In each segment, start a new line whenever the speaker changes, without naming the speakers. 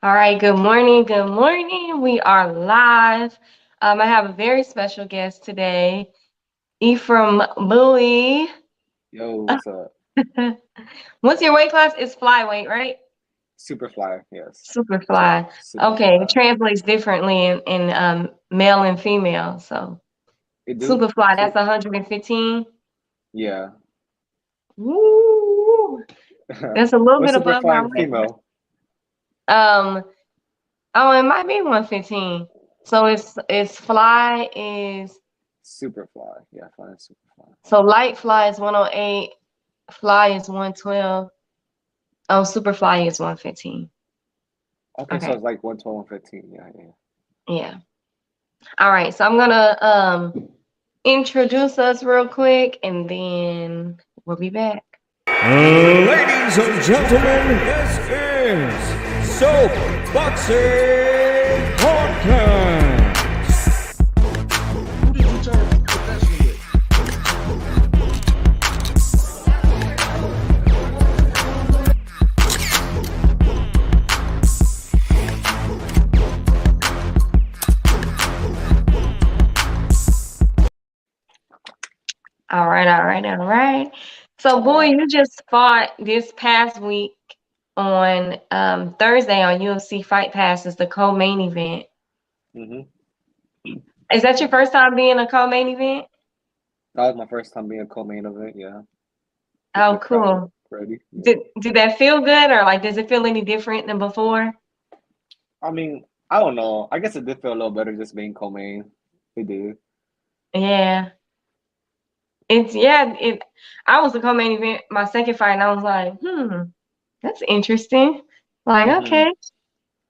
All right, good morning. Good morning. We are live. I have a very special guest today, Ephraim Bui.
Yo, what's up?
What's your weight class? It's flyweight, right?
Superfly, yes.
Super fly. Okay, it
Superfly.
translates differently in male and female. So
It do?
super fly,
So
that's 115.
yeah.
Woo! That's a little
What's
bit above my
Superfly in
weight class.
female?
Um, oh, it might be 115. So it's fly is
Superfly. Yeah, flying Superfly.
So light fly is 108, fly is 112. Oh, super fly is 115.
Okay, so
Okay,
it's like 112 and 15. Yeah, yeah.
yeah. All right, so I'm gonna introduce us real quick and then we'll be back.
Ladies and gentlemen, this is Soap Boxing Podcast.
Who did you turn professional with?
All right, all right, all right. So,
All
boy,
right.
you just fought this past week on Thursday on UFC Fight Pass as the co-main event.
Mm-hmm.
Is that your first time being a co-main event?
That was my first time being a co-main event, yeah. Get
Oh,
the crowd
cool.
ready. Yeah.
Did that feel good, or like does it feel any different than before?
I mean, I don't know. I guess it did feel a little better just being co-main. It did.
Yeah. It I was the co-main event my second fight and I was like, that's interesting. Like,
Mm-hmm.
okay,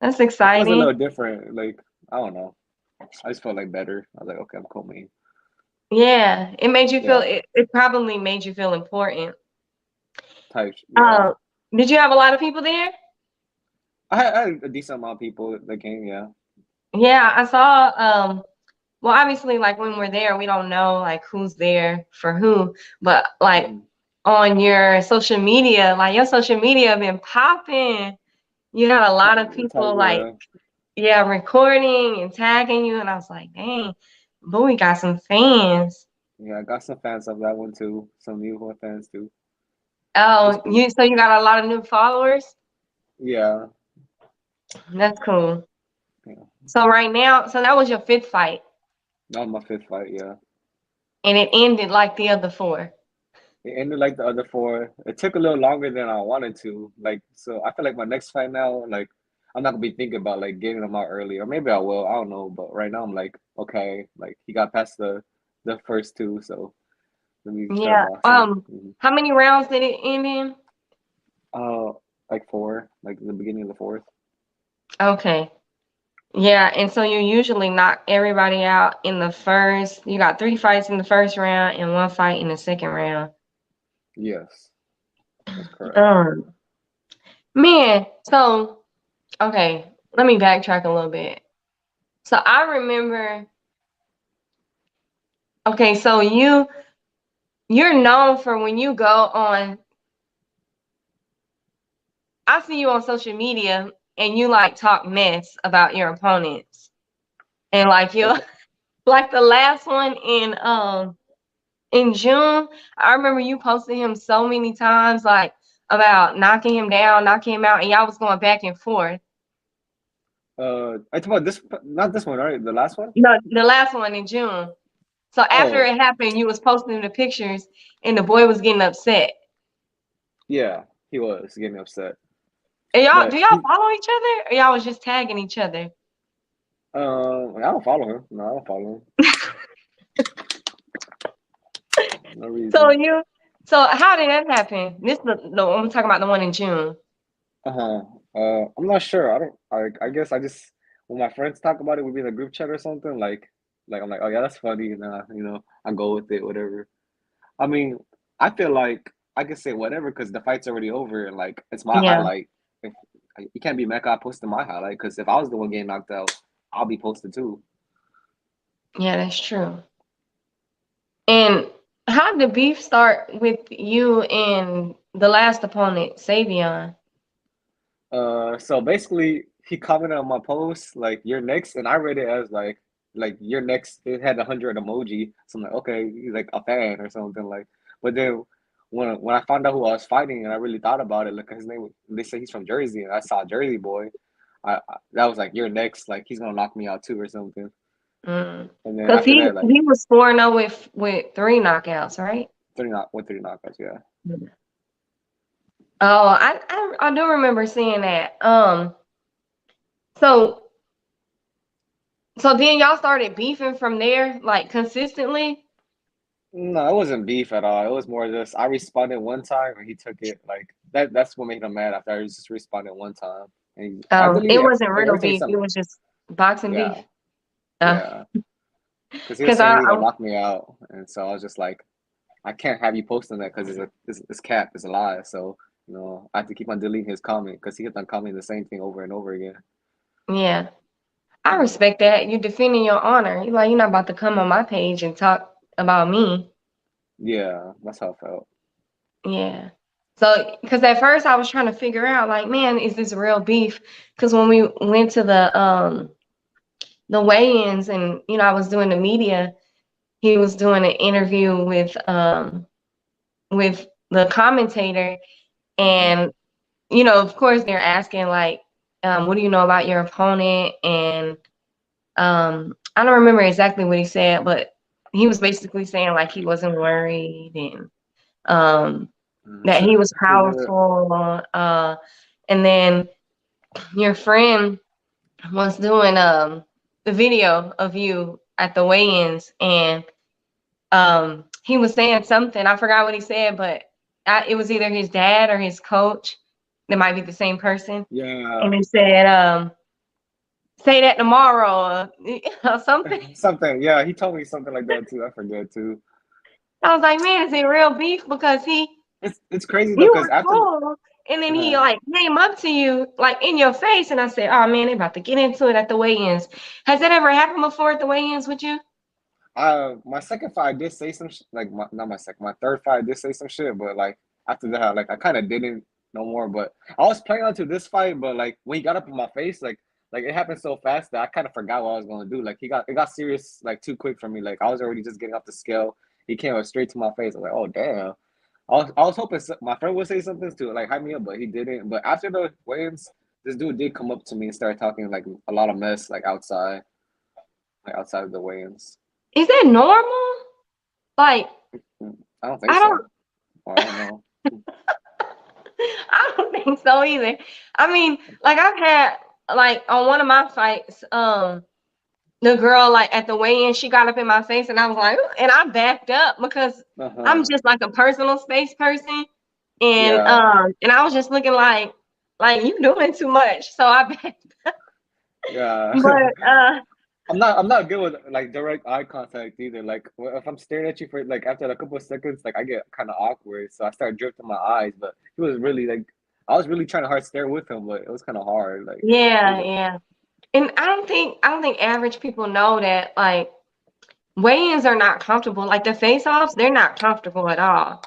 that's
It feels a
exciting.
little different. Like, I don't know. I just felt like better. I was like, okay, I'm co-main.
Yeah. It made you feel
Yeah.
it probably made you feel important.
Type. Yeah.
Uh, did you have a lot of people there?
I had a decent amount of people that came, yeah.
Yeah, I saw well obviously like when we're there we don't know like who's there for who, but like
Hmm.
on your social media, like your social media been popping. You had a lot of
Type,
people like
yeah.
yeah, recording and tagging you, and I was like, dang, Bowie got some fans.
Yeah, I got some fans of that one too. Some new one fans too. It's
Oh,
cool.
you got a lot of new followers?
Yeah.
That's cool.
Yeah.
So right now, so that was your fifth fight,
That was my fifth fight, yeah.
and it ended like the other four.
It ended like the other four. It took a little longer than I wanted to. Like, so I feel like my next fight now, like, I'm not gonna be thinking about like getting them out early, or maybe I will. I don't know. But right now, I'm like, okay, like he got past the first two, so let me start
Yeah.
boxing. Mhm.
How many rounds did it end in?
Uh, like four, like the beginning of the fourth.
Okay. Yeah, and so you usually knock everybody out in the first. You got three fights in the first round and one fight in the second round.
Yes, that's correct.
Um, man, so okay, let me backtrack a little bit. So I remember, okay, so you're known for when you go on, I see you on social media and you like talk mess about your opponents. And like you
Okay.
like the last one in June, I remember you posted him so many times like about knocking him down, knocking him out, and y'all was going back and forth.
I talk about this, not this one, right? The last one.
No, the last one in June. So after
Oh,
it happened, you was posting the pictures and the boy was getting upset.
yeah, he was getting upset,
And y'all, do
but
y'all
he,
follow each other or y'all was just tagging each other?
I don't follow him. No, I don't follow him. No
So
reason.
you, so how did that happen? This the I'm talking about the one in June.
Uh-huh. I'm not sure. I don't. I guess I just when my friends talk about it, we be in a group chat or something. Like I'm like, oh yeah, that's funny, and I go with it, whatever. I mean, I feel like I can say whatever because the fight's already over, and like it's my
Yeah,
highlight. If you can't be mad 'cause I posted my highlight, because if I was the one getting knocked out, I'll be posted too.
yeah, that's true. And how did the beef start with you and the last opponent, Savion?
So basically. he commented on my post like "you're next," and I read it as like "you're next." It had 100 emoji, so I'm like, okay, he's like a fan or something like. But then when I found out who I was fighting, and I really thought about it, like his name, they say he's from Jersey, and I saw Jersey Boy. That was like "you're next," like he's gonna knock me out too or something.
Mm.
And then
Because
after
he
that, like
he was 4-0 with 3 knockouts, right?
three knockouts, yeah.
Mm. Oh, I do remember seeing that. So so then y'all started beefing from there, like consistently.
No, it wasn't beef at all. It was more just I responded one time and he took it like that. That's what made him mad after I just responded one time. And I
It
deleted
wasn't real
every time he
beef.
said,
It was just boxing beef.
yeah, yeah. Because he was
Because
saying he gonna knock me out, and so I was just like, I can't have you posting that because it's cap, it's a lie. So I have to keep on deleting his comment because he kept on commenting the same thing over and over again.
yeah, I respect that. You're defending your honor. You're like, you're not about to come on my page and talk about me.
Yeah, that's how I felt.
Yeah. So, because at first I was trying to figure out, like, man, is this real beef? Because when we went to the weigh-ins and I was doing the media, he was doing an interview with the commentator,
Hmm.
and of course they're asking like, what do you know about your opponent? And I don't remember exactly what he said, but he was basically saying like he wasn't worried and that he was
I forget.
powerful. And then your friend was doing the video of you at the weigh-ins, and he was saying something. I forgot what he said, but it was either his dad or his coach. They might be the same person.
Yeah,
And he said, say that tomorrow or something.
something. Yeah, he told me something like that too. I forget too.
I was like, man, is it real beef? Because
It's crazy though,
you
because
were
after
cool. And then he
uh,
like came up to you like in your face. And I said, oh man, they about to get into it at the weigh-ins. Has that ever happened before at the weigh-ins with you?
my second fight I did say some like not my second, my third fight I did say some shit, but like after that, like I kind of didn't no more. But I was playing on to this fight, but like when he got up in my face, like it happened so fast that I kind of forgot what I was gonna do. Like it got serious like too quick for me. Like I was already just getting off the scale. He came up straight to my face. I was like, oh damn. I was hoping my friend would say something to like hype me up, but he didn't. But after the weigh-ins, this dude did come up to me and start talking like a lot of mess like outside of the weigh-ins.
Is that normal? Like,
I don't think
I don't
so. Or I don't know.
I don't think so either. I mean, like I've had like on one of my fights, the girl like at the weigh-in, she got up in my face and I was like, "Ooh," and I backed up because I'm
Uh-huh.
just like a personal space person. And
Yeah.
I was just looking like you doing too much. So I backed.
Yeah.
But
I'm not good with like direct eye contact either. Like if I'm staring at you for like after a couple of seconds, like I get kind of awkward, so I start drifting my eyes. But he was really like, I was really trying to hard stare with him, but it was kind of hard. Like it
yeah,
was,
yeah. And I don't think average people know that like weigh-ins are not comfortable. Like the face-offs, they're not comfortable at all.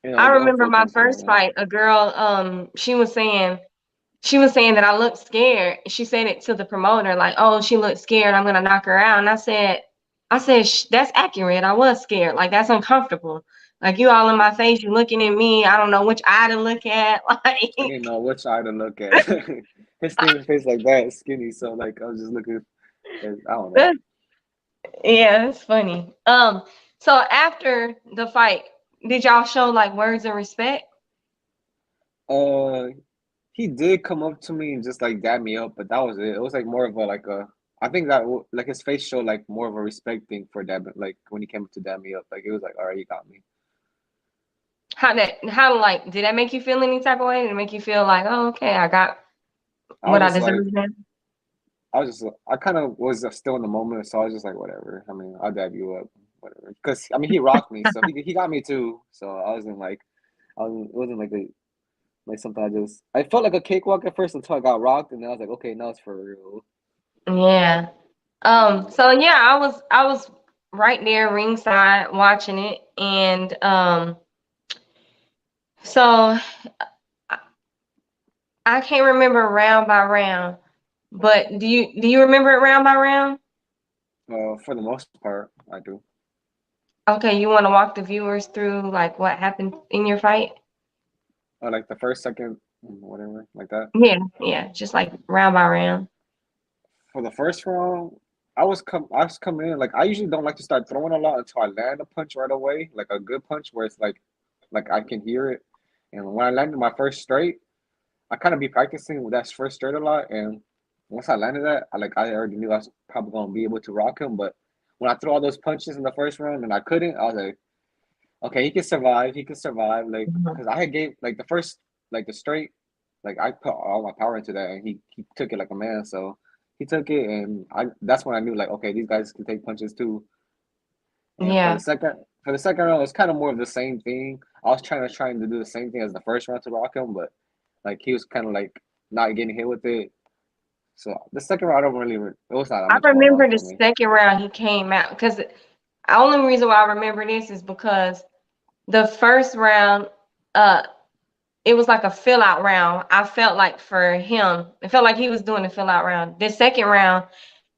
I
they don't
remember
feel
my
comfortable,
first fight, a girl, she was saying that I looked scared. She said it to the promoter, like, "Oh, she looked scared. I'm gonna knock her out." And I said, that's accurate. I was scared. Like that's uncomfortable. Like you all in my face, you looking at me. I don't know which eye to look at. Like,
I didn't know which eye to look at. His skinny face like that, skinny. So like I was just looking. I don't know.
yeah, it's funny. So after the fight, did y'all show like words of respect?
Uh, he did come up to me and just like dab me up, but that was it. It was like more of a like a. I think that like his face showed like more of a respect thing for dab. Like when he came up to dab me up, like it was like, all right, you got me.
How like did that make you feel any type of way? Did it make you feel like, oh, okay, I got
I was
what I
just like,
deserve then?
I kind of was still in the moment, so I was just like, whatever. I mean, I'll dab you up, whatever. Because I mean, he rocked me, so he got me too. So I wasn't like, it wasn't like like something I felt like a cakewalk at first until I got rocked, and then I was like, okay, now it's for real.
Yeah.
Mhm.
So yeah, I was right there ringside watching it, and so I can't remember round by round, But do you remember it round by round?
For the most part, I do.
Okay, you want to walk the viewers through like what happened in your fight?
Like the first, second, whatever, like that.
Yeah, just like round by round.
For the first round, I was coming in like I usually don't like to start throwing a lot until I land a punch right away, like a good punch where it's like I can hear it. And when I landed my first straight, I kind of be practicing with that first straight a lot. And once I landed that, I already knew I was probably gonna be able to rock him. But when I threw all those punches in the first round and I couldn't, I was like, okay, he can survive. He can survive. Like,
Mhm.
cause I had gave like the first the straight, like I put all my power into that, and he took it like a man. So he took it, and I that's when I knew like okay, these guys can take punches too. And
Yeah.
for the second round, it's kind of more of the same thing. I was trying to do the same thing as the first round to rock him, but like he was kind of like not getting hit with it. So the second round, I don't really. It was not that
I
much going on
remember the
for me.
second round he came out because the only reason why I remember this is because the first round, uh, it was like a fill out round. I felt like for him, it felt like he was doing the fill out round. The second round,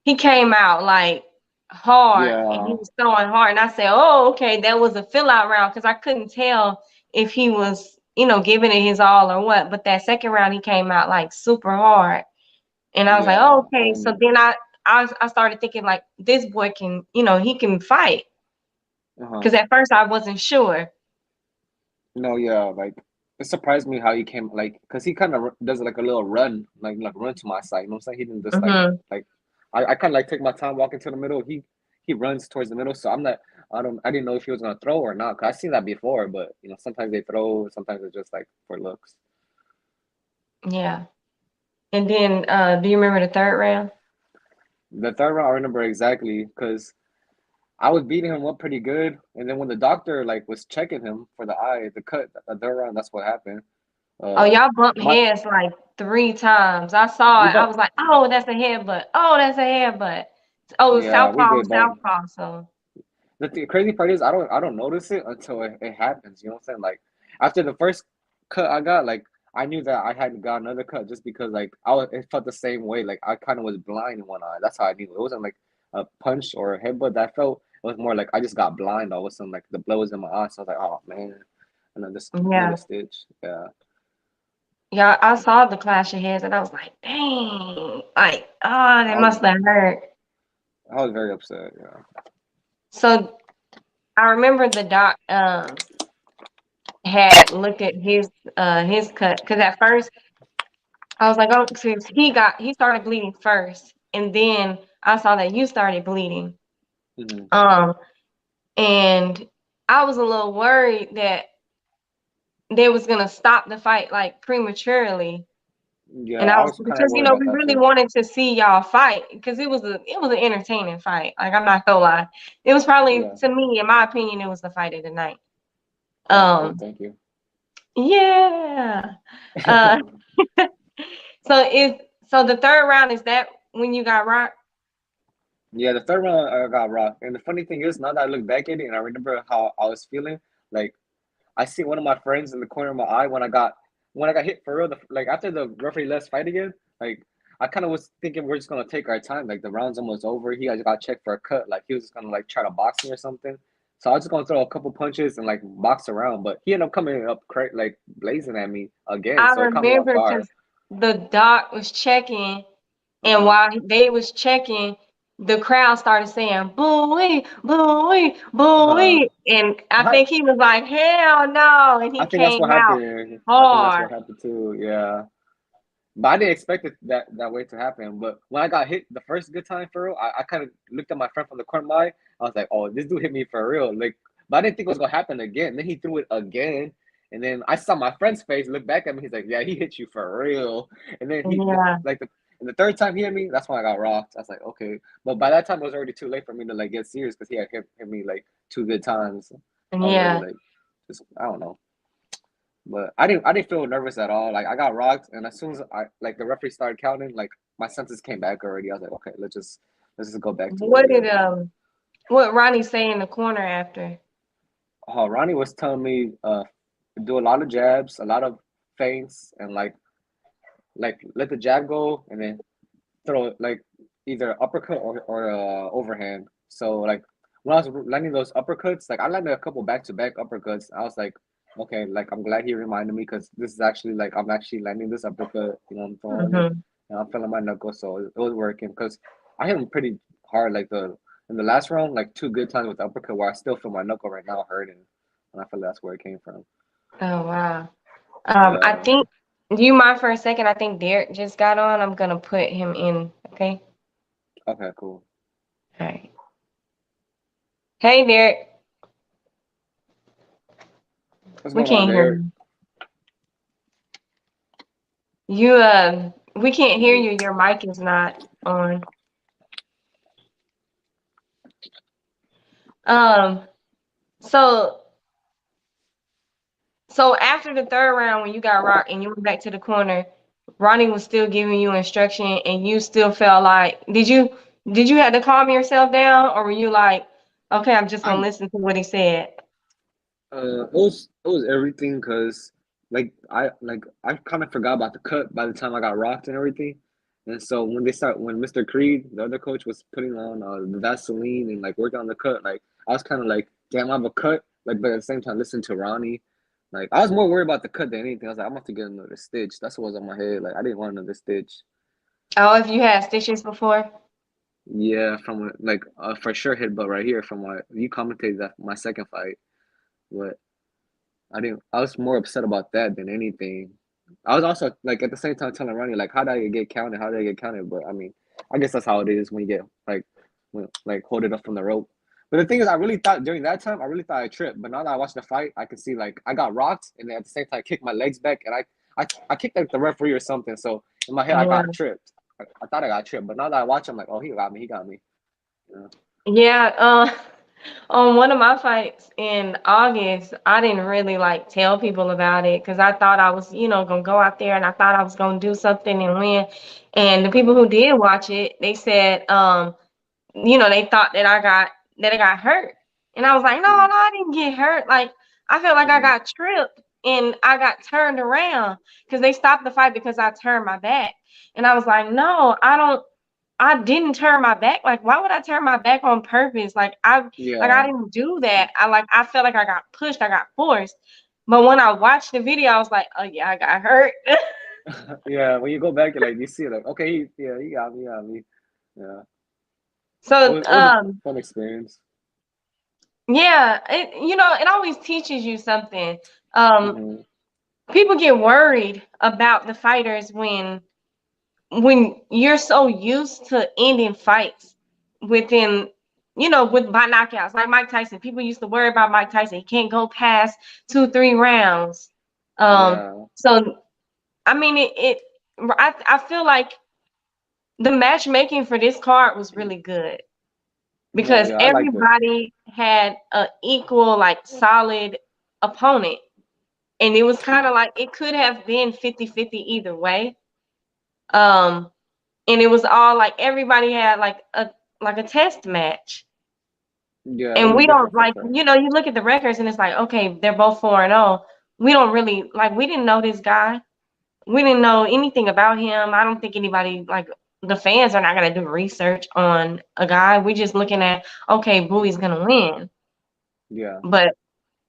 he came out like hard and he
Yeah,
was throwing hard. And I said, oh, okay, that was a fill out round because I couldn't tell if he was, giving it his all or what. But that second round, he came out like super hard. And I was like, oh,
yeah,
okay. So then I started thinking like this boy can, he can fight.
uh-huh.
Because at first I wasn't sure.
No, yeah, like it surprised me how he came like because he kind of does like a little run, like run to my side. You know what I'm saying? He didn't just
Hmm.
like I kind of like take my time walking to the middle. He runs towards the middle, so I didn't know if he was gonna throw or not. Cause I've seen that before, but sometimes they throw, sometimes it's just like for looks.
Yeah. And then do you remember the third round?
The third round I remember exactly because I was beating him up pretty good, and then when the doctor like was checking him for the eye, the cut, the third round, that's what happened.
Oh,
Uh,
y'all bumped
my
heads like 3 times. I saw
we
it. I
bought
was like, oh, that's a headbutt. Oh, that's a headbutt. Oh, it's
yeah, we
southpaw,
did bump.
southpaw. So
Crazy part is I don't notice it until it happens. You know what I'm saying? Like after the first cut I got, like I knew that I hadn't got another cut just because like it felt the same way. Like I kind of was blind in one eye. That's how I knew it wasn't like a punch or a headbutt that felt. It was more like I just got blind all of a sudden. Like the blood was in my eye, so I was like, oh man, another
yeah,
stitch. Yeah,
yeah. I saw the clash of heads, and I was like, dang, like, oh, that
I was
must have hurt.
I was very upset. Yeah,
So I remember the doc had looked at his cut because at first I was like, oh, since he started bleeding first, and then I saw that you started bleeding.
hmm
Um, and I was a little worried that they was gonna stop the fight like prematurely.
yeah.
And I
I
was
was kind of
because
worried about
we
that
really
too.
wanted to see y'all fight because it was an entertaining fight. Like I'm not gonna lie, it was probably
Yeah.
to me, in my opinion, it was the fight of the night.
Oh, okay.
Um,
Thank you.
yeah. Uh, so is so the third round is that when you got rocked?
Yeah, the third round I got rocked. And the funny thing is, now that I look back at it and I remember how I was feeling, like I see one of my friends in the corner of my eye when I got hit for real. Like after the referee lets fight again, like I kind of was thinking we're just gonna take our time. Like the round's almost over. He guys got checked for a cut. Like he was just gonna like try to box me or something. So I was just gonna throw a couple punches and like box around. But he ended up coming up like blazing at me again.
I
So it caught me off
remember
guard.
because the doc was checking, and
Uh-huh.
while they was checking, the crowd started saying "booey, booey,
Uh-huh.
booey," and I
I,
think he was like, "Hell no!" and
I
he
think that's what
came out
happened. I think that's what
hard.
happened too. Yeah. But I didn't expect that way to happen. But when I got hit the first good time for real, I kind of looked at my friend from the corner of my eye. I was like, "Oh, this dude hit me for real!" Like, but I didn't think it was gonna happen again. Then he threw it again, and then I saw my friend's face look back at me. He's like, "Yeah, he hit you for real." And then
Yeah,
and the third time he hit me, that's when I got rocked. I was like, "Okay," but by that time it was already too late for me to like get serious because he had hit me like two good times. I was already
yeah.
like, just I don't know. But I didn't feel nervous at all. Like I got rocked, and as soon as I like the referee started counting, like my senses came back already. I was like, okay, let's just go back to what
What
it
did
is now.
what Ronnie say in the corner after?
Oh, Ronnie was telling me do a lot of jabs, a lot of feints, and like let the jab go, and then throw like either uppercut or overhand. So like when I was landing those uppercuts, like I landed a couple back to back uppercuts. I was like, okay, like I'm glad he reminded me because this is actually like I'm actually landing this uppercut. You know, I'm throwing it
Hmm.
and I'm feeling my knuckles, so it was working because I hit him pretty hard. Like the in the last round, like two good times with the uppercut where I still feel my knuckle right now hurting, and I feel that's where it came from.
Oh wow. I
Yeah.
think. Do you mind for a second? I think Derek just got on. I'm gonna put him in. Okay.
Okay. Cool.
All right. Hey, Derek.
What's
We
going on
can't hear
there?
you. You we can't hear you. Your mic is not on. Um. So so after the third round, when you got rocked and you went back to the corner, Ronnie was still giving you instruction, and you still felt like did you have to calm yourself down, or were you like, okay, I'm just gonna
I
listen to what he said?
it was everything because I kind of forgot about the cut by the time I got rocked and everything, and so when Mr. Creed, the other coach, was putting on the Vaseline and like working on the cut, like I was kind of like, damn, I have a cut, like but at the same time listen to Ronnie, like I was more worried about the cut than anything. I was like, I'm gonna have to get another stitch. That's what was on my head. Like I didn't want another stitch.
Oh, if you had stitches before?
Yeah, from like for sure hit but right here from my you commentated that my second fight, but. I didn't. I was more upset about that than anything. I was also like at the same time telling Ronnie like, how did I get counted? How did I get counted? But I mean, I guess that's how it is when you get like hold it up from the rope. But the thing is, I really thought during that time, I really thought I tripped. But now that I watched the fight, I can see like I got rocked, and then at the same time, I kicked my legs back, and I kicked like the referee or something. So in my head, I
Yeah.
got tripped. I thought I got tripped, but now that I watch, I'm like, oh, he got me. He got me. Yeah.
Yeah, on one of my fights in August, I didn't really like tell people about it because I thought I was, gonna go out there and I thought I was gonna do something and win. And the people who did watch it, they said, they thought that I got hurt. And I was like, no,
Mhm,
no, I didn't get hurt. Like I felt like I
mhm.
got tripped and I got turned around because they stopped the fight because I turned my back. And I was like, no, I didn't turn my back. Like, why would I turn my back on purpose? I
Yeah.
didn't do that. I felt like I got pushed, I got forced. But when I watched the video, I was like, oh yeah, I got hurt.
Yeah, when you go back, you like you see like, okay, yeah, he got me. Yeah,
So
it was a fun experience.
yeah, it always teaches you something. Um,
Hmm.
People get worried about the fighters when you're so used to ending fights within, with by knockouts, like Mike Tyson. People used to worry about Mike Tyson. He can't go past 2, 3 rounds. Um,
Yeah,
so I mean, I feel like the matchmaking for this card was really good
no,
because
yeah, I liked it.
everybody had an equal, like, solid opponent, and it was kind of like it could have been 50-50 either way. Um, and it was all like everybody had like a test match.
Yeah, it
And
was
we don't
different for
like,
sure.
you look at the records and it's like, okay, they're both 4-0. We don't really like we didn't know this guy. We didn't know anything about him. I don't think anybody like the fans are not gonna do research on a guy. We just looking at, okay, Bowie's gonna win.
Yeah,
But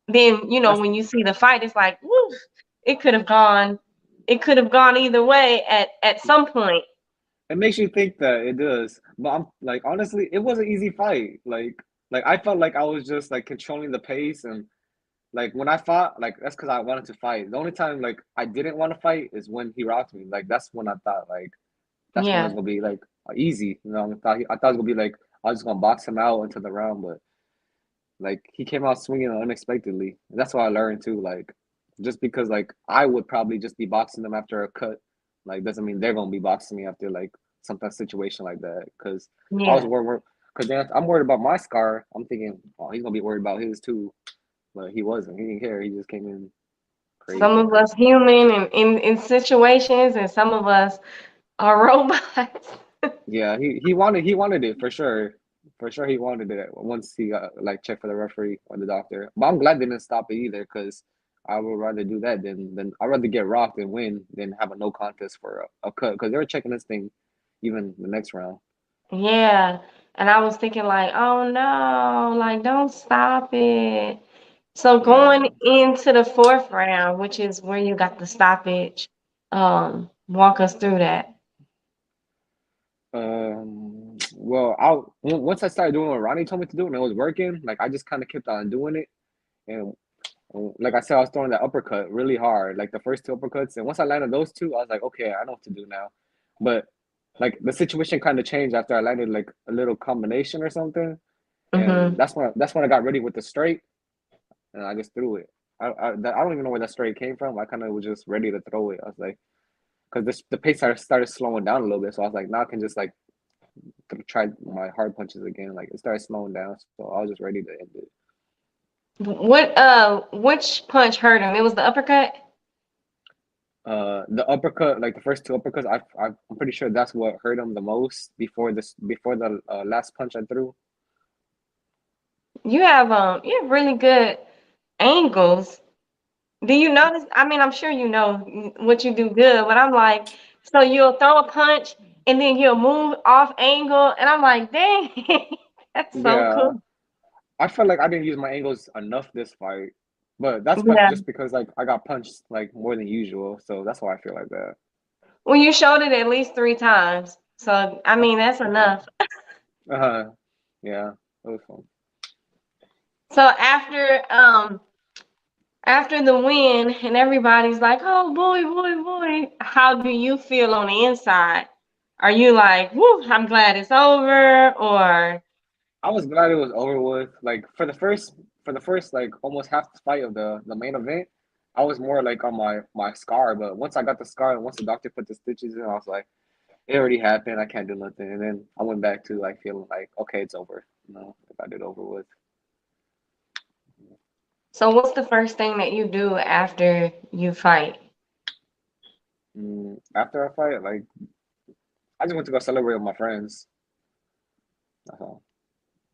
then,
that's
when you see the fight, it's like, woo, it could have gone, it could have gone either way at some point.
it makes you think that it does. But I'm like honestly, it was an easy fight. Like I felt like I was just like controlling the pace and like when I fought, like that's because I wanted to fight. The only time like I didn't want to fight is when he rocked me. Like that's when I thought like that's when it was
Yeah.
gonna be like easy. You know, I thought it was gonna be like I was just gonna box him out into the round, but like he came out swinging unexpectedly. And that's what I learned too. Like just because like I would probably just be boxing them after a cut, like doesn't mean they're gonna be boxing me after like some kind of situation like that. Because I was
Yeah.
worried. Because then I'm worried about my scar. I'm thinking, oh, he's gonna be worried about his too. But he wasn't. He didn't care. He just came in
Some
crazy.
of us human and in situations, and some of us are robots.
Yeah, he wanted it for sure. For sure, he wanted it once he got like checked for the referee or the doctor. But I'm glad they didn't stop it either because I would rather do that than I'd rather get rocked and win than have a no contest for a cut because they were checking this thing even the next round.
Yeah. And I was thinking like, oh no, like don't stop it. So
Yeah.
going into the fourth round, which is where you got the stoppage, walk us through that.
Well, once I started doing what Ronnie told me to do and it was working, like I just kind of kept on doing it. And like I said, I was throwing that uppercut really hard, like the first two uppercuts. And once I landed those two, I was like, okay, I know what to do now. But like the situation kind of changed after I landed like a little combination or something, and
Mm-hmm.
that's when I got ready with the straight, and I just threw it. I don't even know where that straight came from. I kind of was just ready to throw it. I was like, because the pace started slowing down a little bit, so I was like, now I can just like try my hard punches again. Like it started slowing down, so I was just ready to end it.
Which punch hurt him? It was the uppercut?
The uppercut, like the first two uppercuts, I'm pretty sure that's what hurt him the most before the last punch I threw.
You have really good angles. Do you notice? I mean, I'm sure you know what you do good, but I'm like, so you'll throw a punch and then you'll move off angle, and I'm like, dang, that's so
Yeah,
cool.
I felt like I didn't use my angles enough this fight, but that's
Yeah.
just because like I got punched like more than usual, so that's why I feel like that.
Well, you showed it at least 3 times, so I mean that's
Okay.
enough.
Yeah, it was fun.
So after the win, and everybody's like, "Oh boy, boy, boy," how do you feel on the inside? Are you like, "Woo, I'm glad it's over," or
I was glad it was over with. Like for the first like almost half the fight of the main event, I was more like on my scar. But once I got the scar and once the doctor put the stitches in, I was like, it already happened. I can't do nothing. And then I went back to like feeling like okay, it's over. You know, I got it over with.
so? What's the first thing that you do after you fight?
After I fight, like I just went to go celebrate with my friends. That's all.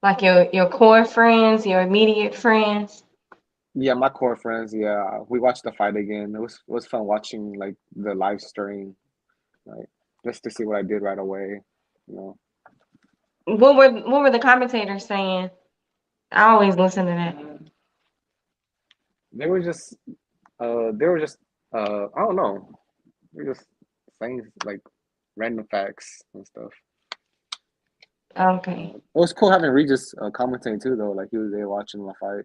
Like your core friends, your immediate friends?
Yeah, my core friends. Yeah, we watched the fight again. It was fun watching like the live stream, like just to see what I did right away. You know,
What were the commentators saying? I always listen to that.
they were just I don't know. They were just saying like random facts and stuff.
Okay.
It was cool having Regis commentating too, though. Like he was there watching my fight.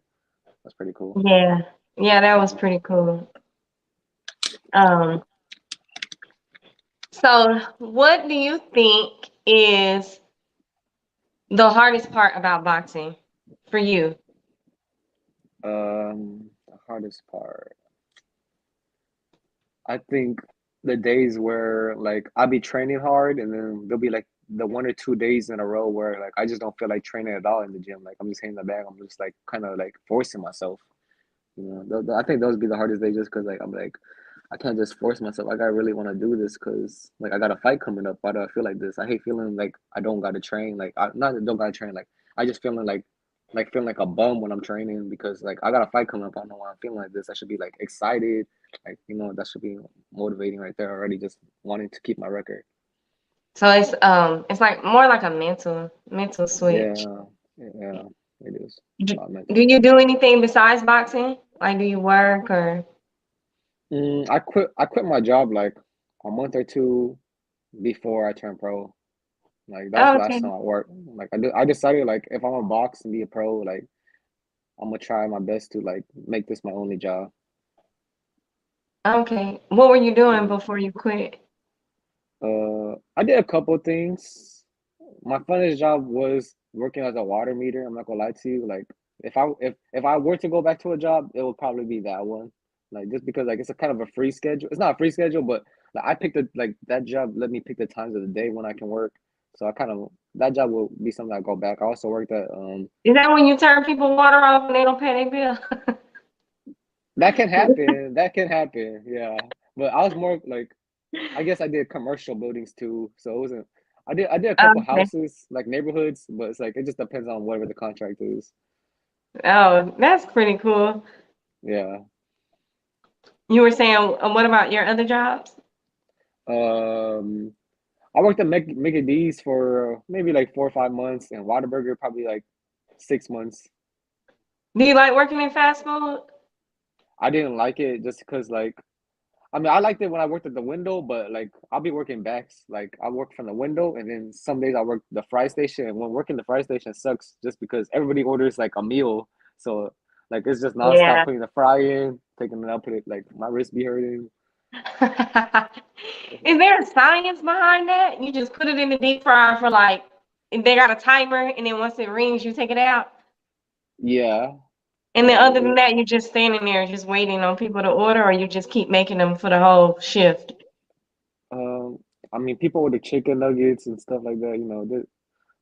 That's pretty cool.
Yeah. Yeah, that was pretty cool. Um, so what do you think is the hardest part about boxing for you?
The hardest part. I think the days where like I'll be training hard and then there'll be like the 1 or 2 days in a row where like I just don't feel like training at all in the gym. Like I'm just hitting the bag. I'm just like kind of like forcing myself. You know, I think those be the hardest days just because like I'm like I can't just force myself. Like I really want to do this because like I got a fight coming up. Why do I feel like this? I hate feeling like I don't got to train. Like I not that don't got to train. Like I just feeling like feeling like a bum when I'm training because like I got a fight coming up. I don't know why I'm feeling like this. I should be like excited. Like that should be motivating right there already. Just wanting to keep my record.
So it's like more like a mental switch.
Yeah, yeah, it is.
Do, do
Mental.
you do anything besides boxing? Like do you work or
I quit my job like a month or two before I turned pro. Like that was
oh,
the
okay.
last time I worked. Like I decided like if I'm a box and be a pro, like I'm gonna try my best to like make this my only job.
Okay. What were you doing
Yeah.
before you quit?
I did a couple things. My funnest job was working as a water meter. I'm not gonna lie to you. Like if I were to go back to a job, it would probably be that one. Like just because like it's a kind of a free schedule. It's not a free schedule, but like I picked like that job let me pick the times of the day when I can work. So I kind of that job will be something I go back. I also worked at
Is that when you turn people water off and they don't pay their bill?
that can happen. That can happen. Yeah. But I was more like I guess I did commercial buildings too. So it wasn't I did a couple
Okay.
houses, like neighborhoods, but it's like it just depends on whatever the contract is.
Oh, that's pretty cool.
Yeah.
You were saying, what about your other jobs?
Um I worked at Mickey D's for maybe like 4 or 5 months, and Whataburger probably like 6 months.
Do you like working in fast food?
I didn't like it just because like I mean I liked it when I worked at the window, but like I'll be working backs. Like I work from the window, and then some days I work the fry station. And when working the fry station sucks just because everybody orders like a meal, so like it's just nonstop
Yeah.
putting the fry in, taking it out, put it like my wrist be hurting.
Is there a science behind that? You just put it in the deep fryer for like, and they got a timer, and then once it rings, you take it out.
Yeah,
And then other than that, you're just standing there, just waiting on people to order, or you just keep making them for the whole shift.
um, I mean people order chicken nuggets and stuff like that,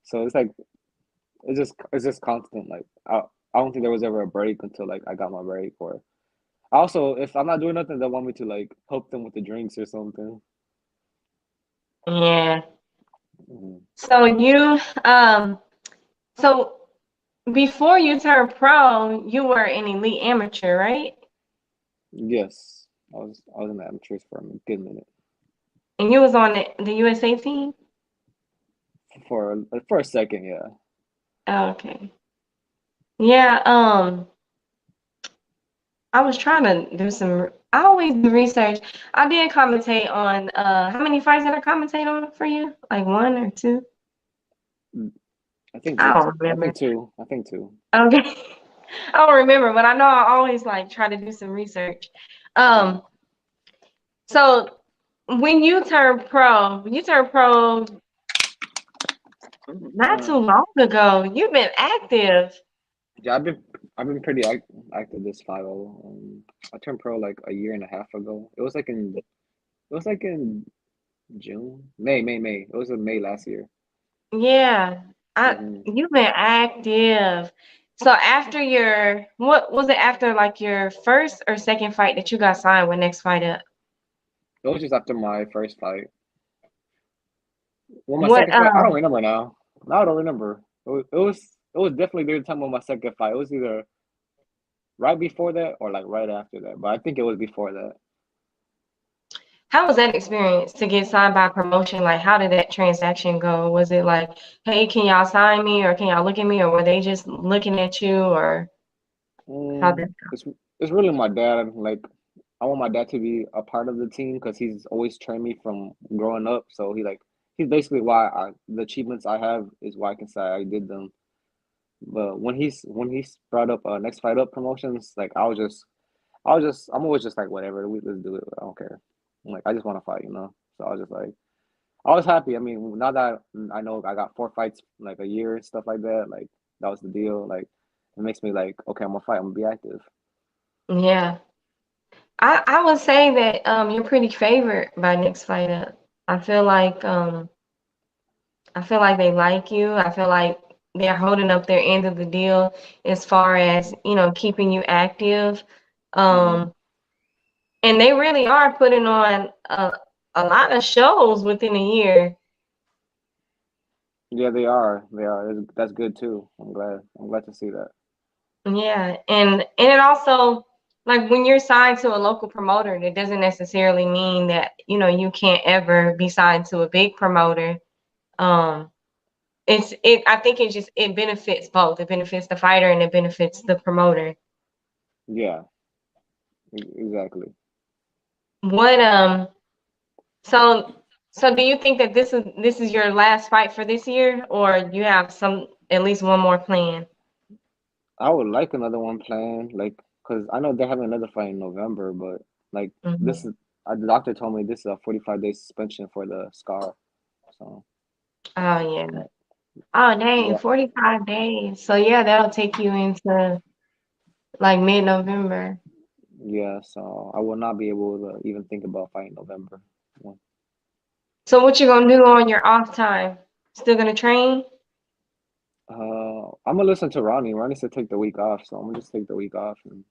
so it's like it's just constant. Like I don't think there was ever a break until like I got my break. Or also, if I'm not doing nothing, they want me to like help them with the drinks or something.
Yeah.
Mhm.
So so before you turned pro, you were an elite amateur, right?
Yes, I was in the amateurs for a good minute
And you was on the USA team?
for a second. Yeah,
Oh, okay. Yeah, I was trying to do some, I always do research. I did commentate on, how many fights did I commentate on for you? Like one or two?
Mm, I think
I
just
don't
I think
remember.
two. I think two.
Okay. I don't remember, but I know I always like try to do some research.
Uh-huh.
Um, so when you turned pro not too
Uh,
long ago. You've been active.
yeah, I've been pretty active this 5-0. I turned pro like a year and a half ago. It was like in June, May. It was in May last year.
Yeah.
Hmm.
You've been active. So after your what was it after like your first or second fight that you got signed with Next Fight Up?
It was just after my first fight. Well, my
What
second fight, I don't remember now. Now I don't remember. It was definitely during the time of my second fight. It was either right before that or like right after that. But I think it was before that.
how was that experience to get signed by a promotion? Like how did that transaction go? Was it like, hey, can y'all sign me or can y'all look at me or were they just looking at you or how did
It's really my dad. Like I want my dad to be a part of the team because he's always trained me from growing up. So he's basically why the achievements I have is why I can say I did them. But when he's brought up next fight up promotions, like I'm always just like whatever, let's do it. I don't care. I'm like I just want to fight. So I was just like I was happy. I mean, now that I know I got 4 fights like a year and stuff like that, like that was the deal. Like it makes me like okay, I'm gonna fight. I'm gonna be active.
yeah. I would say that you're pretty favored by Next Fight Up. I feel like I feel like they like you. I feel like they're holding up their end of the deal as far as, keeping you active.
Hmm.
Um, and they really are putting on a lot of shows within a year.
Yeah, they are. They are. That's good too. I'm glad. I'm glad to see that.
Yeah. And it also like when you're signed to a local promoter, that doesn't necessarily mean that, you can't ever be signed to a big promoter. Um, I think it benefits both. It benefits the fighter and it benefits the promoter.
Yeah, exactly.
What so so do you think that this is your last fight for this year or you have some at least one more plan?
I would like another one planned, like, cause I know they're having another fight in November, but like this
Mhm.
is the doctor told me this is a 45-day suspension for the scar. So
Oh yeah.
like,
Oh dang,
yeah,
45 days. So yeah, that'll take you into like mid-November.
yeah. So I will not be able to even think about fighting November. Yeah.
So what you gonna do on your off time? Still gonna train?
I'm gonna listen to Ronnie. Ronnie said take the week off, so I'm gonna just take the week off and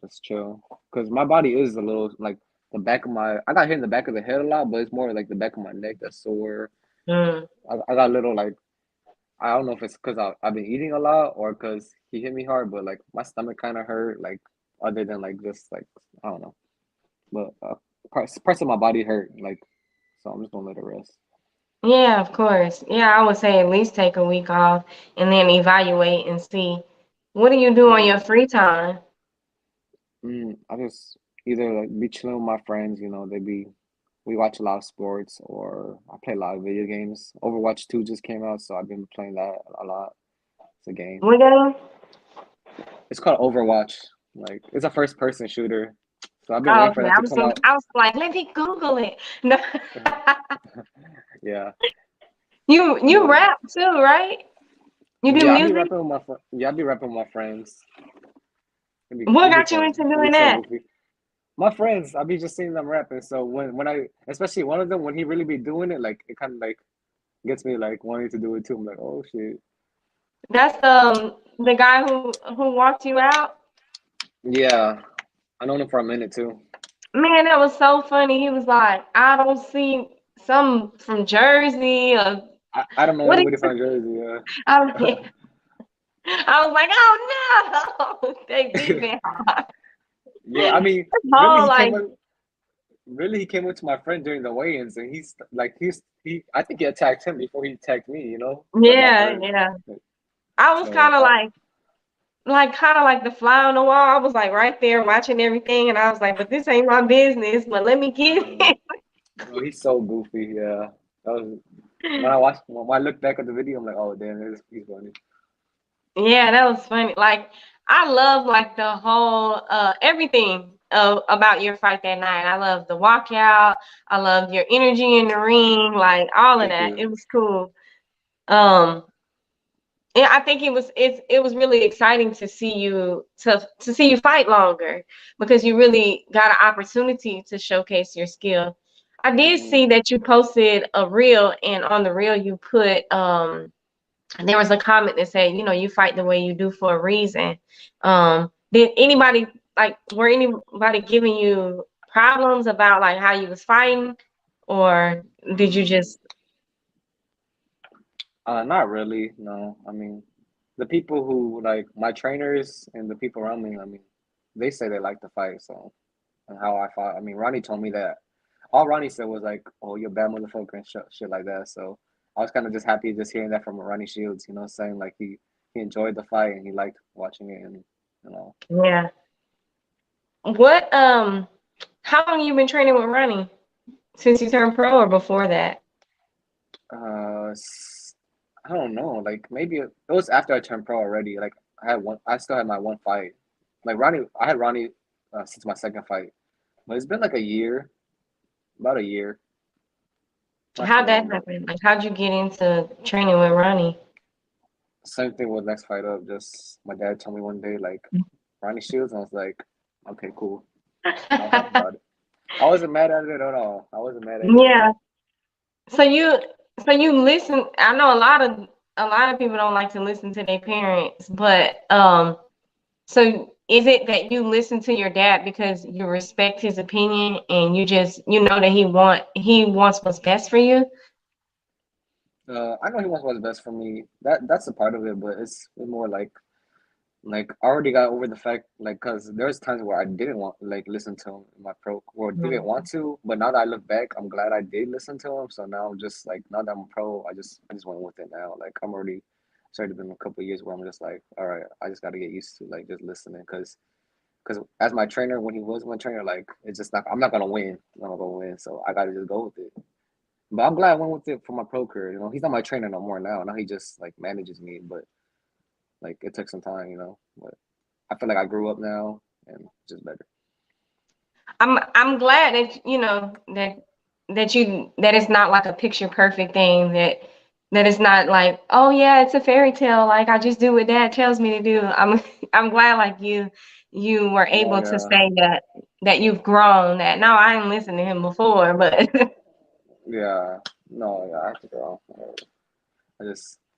just chill. Cause my body is a little like the back of my. I got hit in the back of the head a lot, but it's more like the back of my neck that's sore.
Mm.
I got a little like I don't know if it's because I've been eating a lot or because he hit me hard, but like my stomach kind of hurt. Like other than like just like I don't know, but parts of my body hurt. Like so, I'm just gonna let it rest.
Yeah, of course. Yeah, I would say at least take a week off and then evaluate and see what do you do on
Yeah.
your free time.
I just either like be chilling with my friends, we watch a lot of sports or I play a lot of video games. Overwatch 2 just came out, so I've been playing that a lot. It's a game.
What game?
It's called Overwatch. Like it's a first person shooter. So I've been
Oh,
waiting for
okay.
that to come out.
I was like, let me Google it. No.
Yeah.
You
But
rap too, right? You do
yeah, I be
music?
rapping with my I be rapping with my friends.
What
It'd be
got you
fun.
into
It'd be
doing
so
that?
goofy. My friends, I be just seeing them rapping. So when I especially one of them when he really be doing it, like it kind of like gets me like wanting to do it too. I'm like, oh shit.
That's the guy who walked you out?
Yeah, I known him for a minute too.
Man, that was so funny. He was like, I don't see some from Jersey or
I don't know
what
anybody
is
from Jersey. Yeah.
I I was like, oh no, they beat me hard.
Yeah, I mean, really,
Oh, like,
he came up to my friend during the weigh-ins, and he. I think he attacked him before he attacked me. Like my
yeah,
friend.
yeah.
Like,
I was
So
kind of kind of like the fly on the wall. I was like right there watching everything, and I was like, but this ain't my business. But let me get
uh, no, he's so goofy. Yeah, that was when
it.
I watched when I look back at the video, I'm like, oh damn, he's funny.
Yeah, that was funny. Like, I love like the whole everything about your fight that night. I love the walkout. I love your energy in the ring. Like all of
Thank
that. It
you.
was cool. Um, yeah, I think it was really exciting to see to see you fight longer because you really got an opportunity to showcase your skill. I did
Hmm.
see that you posted a reel, and on the reel you put there was a comment that said, you fight the way you do for a reason. Did anybody were anybody giving you problems about like how you was fighting, or did you
Mm,
just
Not really. No, I mean, the people who like my trainers and the people around me. I mean, they say they like to fight. So and how I fought. I mean, Ronnie told me that. All Ronnie said was like, "Oh, you're a bad motherfucker" and shit like that. So I was kind of just happy just hearing that from Ronnie Shields. Saying like he enjoyed the fight and he liked watching it and you know.
yeah? What how long you been training with Ronnie? Since you turned pro or before that?
Uh, s- I don't know. Like maybe it was after I turned pro already. Like I had one. I still had my one fight. Like Ronnie, I had Ronnie since my second fight, but it's been like a year, about a year, not too
How'd that
long, but
happen? Like how'd you get into training with Ronnie?
same thing with next fight up. Just my dad told me one day like Ronnie Shields, and I was like, okay, cool. Not happy about it. I wasn't mad at it at all. I wasn't mad at it at
Yeah.
all.
So you listen. I know a lot of people don't like to listen to their parents, but so is it that you listen to your dad because you respect his opinion and you know that he wants what's best for you?
I know he wants what's best for me. That's a part of it, but it's more like I already got over the fact because there's times where I didn't want listen to him in my pro or didn't want
Mhm.
to, but now that I look back, I'm glad I did listen to him. So now I'm just like now that I'm a pro, I just went with it now. Like I'm already started been a couple of years where I'm just like, all right, I just got to get used to like just listening because as my trainer when he was my trainer, like it's just not I'm not gonna win. I'm not gonna win, so I got to just go with it. But I'm glad I went with it for my pro career. He's not my trainer no more now. Now he just like manages me, but like it took some time, but I feel like I grew up now and just better.
I'm glad that that it's not like a picture perfect thing that it's not like, oh yeah, it's a fairy tale, like I just do what dad tells me to do. I'm glad like you were
No,
able to
yeah,
say that you've grown, that no, I didn't listen to him before, but
yeah, no, yeah. I have to grow.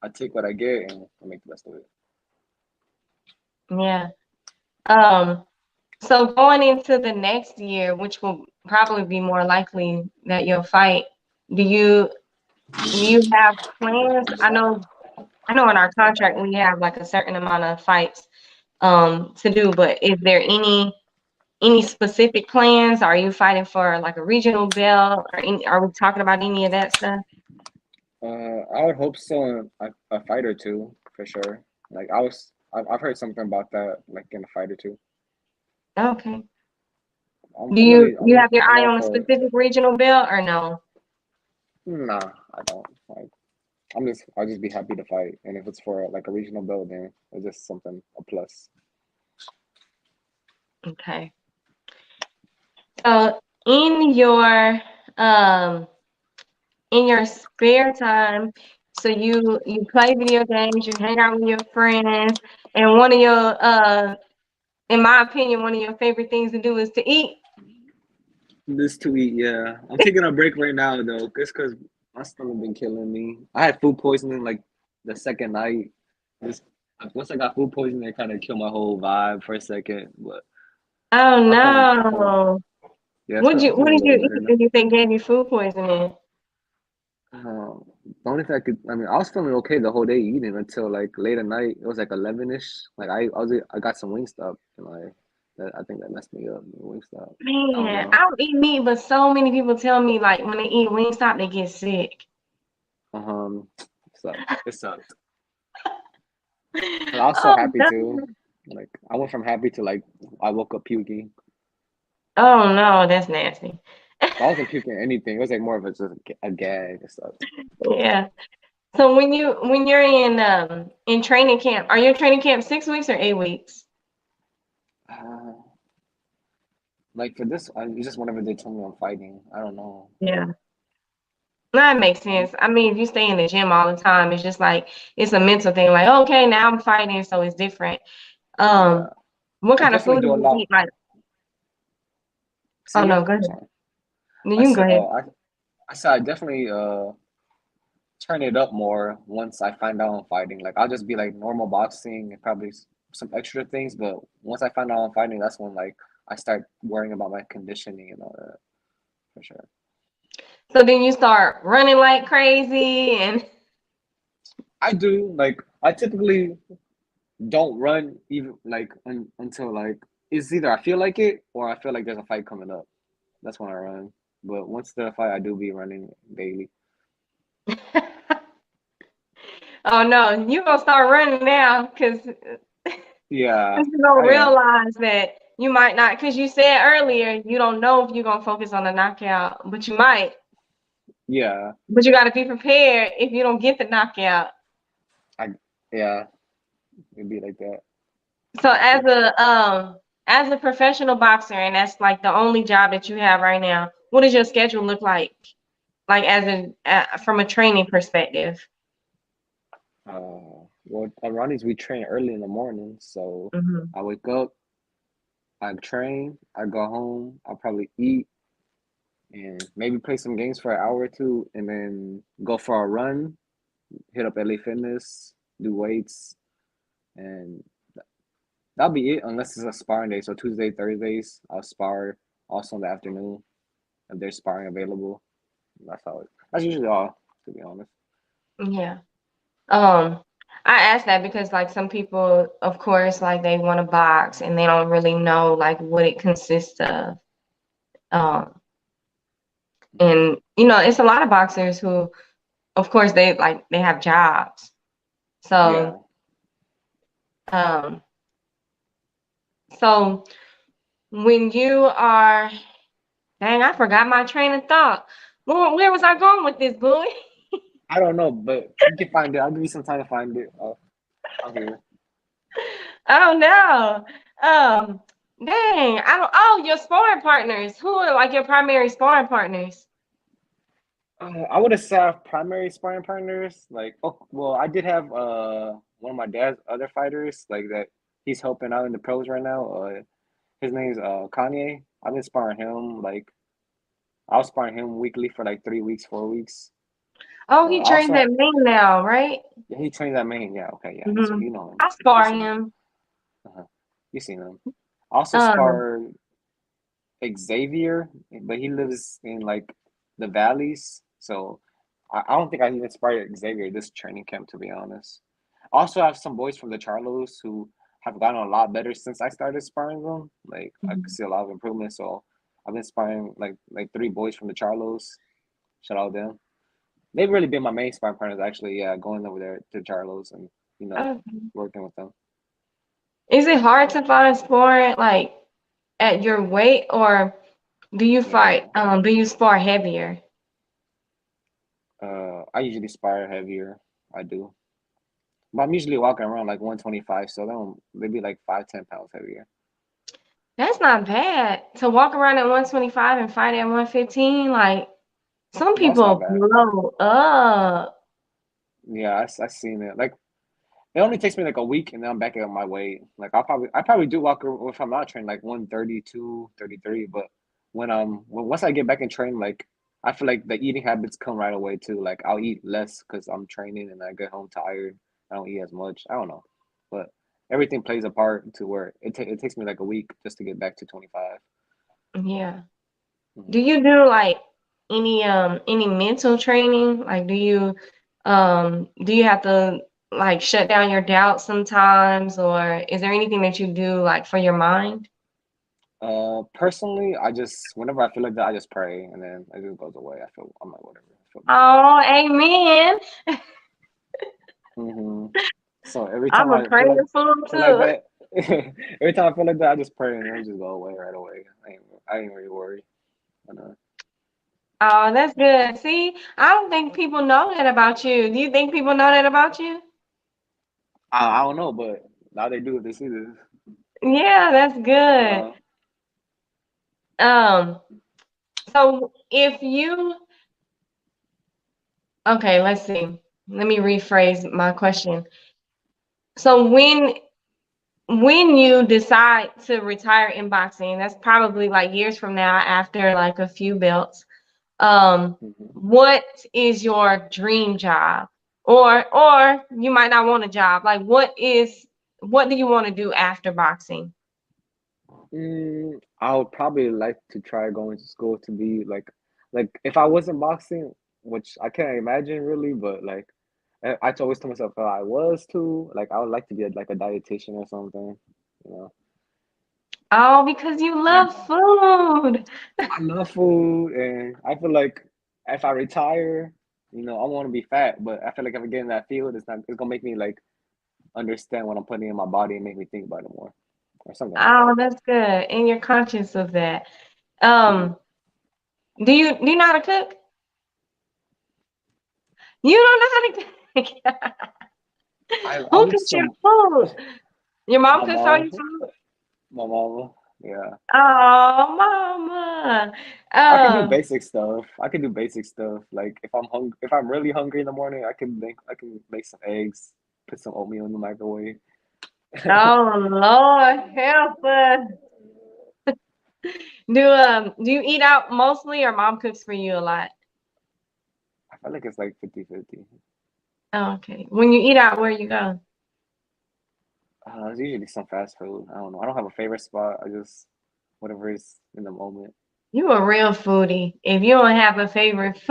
I take what I get and I make the best of it.
yeah. Um so going into the next year, which will probably be more likely that you'll fight, do you do you have plans? I know in our contract we have like a certain amount of fights to do, but is there any specific plans? Are you fighting for like a regional belt or are we talking about any of that stuff?
I would hope so in a fight or two for sure. Like I've heard something about that, like in a fight or two.
Okay.
I'm
Do
I'm
you
really
you have your
I'm
eye
all
on a
for it.
specific regional belt or no?
Nah, I don't. Like I'll just be happy to fight, and if it's for like a regional belt, then it's just something a plus.
Okay. So um in your spare time, so you play video games, you hang out with your friends, and one of your in my opinion, one of your favorite things to do is to eat.
This to eat, yeah. I'm taking a break right now though, just because my stomach been killing me. I had food poisoning like the second night. Just once I got food poisoning, it kind of killed my whole vibe for a second. But
Oh
I feeling,
no.
yeah,
What
feeling a
did you
little better
eat
now.
that you think gave you food poisoning?
The only thing I mean, I was feeling okay the whole day eating until like late at night. It was like 11ish. Like I got some Wingstop and I think that messed me up. Wingstop. I don't
Man, I
know.
don't eat meat, but so many people tell me like when they eat Wingstop, they get sick.
It sucked. It sucked. But I was so
Oh
happy too.
no.
Like I went from happy to like I woke up puking.
Oh no, that's nasty.
I wasn't puking anything. It was like more of a gag and stuff.
Yeah. So when you're in training camp, are your training camp 6 weeks or 8 weeks?
Uh, like for this, it's just whenever they tell me I'm fighting. I don't know.
Yeah. That makes
Um,
sense. I mean, if you stay in the gym all the time, it's just like it's a mental thing. Like, okay, now I'm fighting, so it's different.
yeah,
Um, what
I
kind of
definitely
food do
do a
you
lot.
eat? Like,
Say
oh no,
again.
go
I'm
ahead.
sorry.
No,
I
you can go
said,
ahead.
I said I definitely turn it up more once I find out I'm fighting. Like I'll just be like normal boxing and probably some extra things, but once I find out I'm fighting, that's when like I start worrying about my conditioning and all that for sure.
So then you start running like crazy, and
I do like I typically don't run even like until like it's either I feel like it or I feel like there's a fight coming up. That's when I run. But once the fight, I do be running daily.
oh no, you gonna start running now because
Yeah,
you don't
I am.
realize that you might not. Because you said earlier you don't know if you're gonna focus on the knockout, but you might.
Yeah,
But you got to be prepared if you don't get the knockout.
I yeah, it'd be like that.
So
True.
as a professional boxer, and that's like the only job that you have right now, what does your schedule look like? Like as in from a training perspective.
Well, at Ronnie's we train early in the morning, so
Hmm.
I wake up, I train, I go home, I'll probably eat and maybe play some games for an hour or two, and then go for a run, hit up LA Fitness, do weights, and that'll be it unless it's a sparring day. So Tuesday, Thursdays, I'll spar also in the afternoon if there's sparring available. That's usually all, to be honest.
Yeah. Um, I asked that because like some people, of course, like they want to box and they don't really know like what it consists of. Um, and it's a lot of boxers who, of course, they have jobs. So,
Yeah.
um, so when you are, dang, I forgot my train of thought. Where was I going with this, boy?
I don't know, but you can find it. I'll give you some time to find it. I'll hear.
Oh no. Dang, I don't. Oh, your sparring partners. Who are like your primary sparring partners?
I would have said I have primary sparring partners. Like, oh, well, I did have one of my dad's other fighters, like that. He's helping out in the pros right now. His name's Kanye. I've been sparring him. Like, I was sparring him weekly for like 3 weeks, 4 weeks.
Oh, he
I
trains
also
at Maine now, right?
yeah, he trains at Maine. Yeah, okay, yeah. So
Hmm.
you know him.
I
You
spar
seen him.
him.
Uh-huh. You seen him. I also
Um,
spar Xavier, but he lives in like the valleys. So I don't think I even inspired Xavier this training camp, to be honest. Also, I have some boys from the Charlos who have gotten a lot better since I started sparring them. Like I could
mhm.
see a lot of improvement. So I've been sparring like three boys from the Charlos. Shout out them. they've really been my main sparring partners actually. Yeah, going over there to Charlo's and
Oh.
working with them.
Is it hard to find sport like at your weight, or do you
Yeah.
do you spar heavier?
I usually spar heavier. I do. But I'm usually walking around like 125, so they'd be like 5, 10 pounds heavier.
That's not bad. To walk around at 125 and fight at 115, like some
No, it's not
people
bad.
blow up.
Yeah, I seen it. Like it only takes me like a week and then I'm back at my weight. Like I probably do walk if I'm not training like 132, 33. But once I get back and train, like I feel like the eating habits come right away too. Like I'll eat less because I'm training and I get home tired. I don't eat as much. I don't know, but everything plays a part to where it takes me like a week just to get back to 25.
Yeah. Do
Mhm.
you do like any mental training? Like do you have to like shut down your doubts sometimes, or is there anything that you do like for your mind?
Personally, I just whenever I feel like that, I just pray and then it just goes away. I'm like whatever. I feel better.
Oh, amen.
Hmm. So every
I'm
time
a
I
prayer fool
feel like
too.
that, every time I feel like that, I just pray and it'll just go away right away. I ain't really worried. I know.
Oh, that's good. See, I don't think people know that about you. Do you think people know that about you?
I don't know, but now they do if they see this.
Yeah, that's good.
Uh,
Um, so if you, okay, let's see. Let me rephrase my question. So when you decide to retire in boxing, that's probably like years from now after like a few belts.
mhm.
What is your dream job? Or you might not want a job. Like what do you want to do after boxing?
I would probably like to try going to school to be like if I wasn't boxing, which I can't imagine really, but like I always tell myself if I was to, like I would like to be like a dietitian or something, you know.
Oh, because you
Like
love food.
I love food, and I feel like if I retire, I want to be fat, but I feel like if I get in that field, it's gonna make me like understand what I'm putting in my body and make me think about it more, or something like that.
Oh, that's good. And you're conscious of that.
Hmm.
Um, do you know how to cook? You don't know how to cook.
I
Who
make
cooks your
some
food? Your mom
my
cooks all
mom,
your food?
my mama, yeah.
Oh, mama.
I can do
Um,
basic stuff. I can do basic stuff. Like if I'm really hungry in the morning, I can make some eggs, put some oatmeal in the microwave.
oh Lord, help us. Do you eat out mostly or mom cooks for you a lot?
I feel like it's like 50-50.
Oh, okay. When you eat out, where you go?
It's usually some fast food. I don't know. I don't have a favorite spot. I just whatever is in the moment.
You a real foodie. If you don't have a favorite,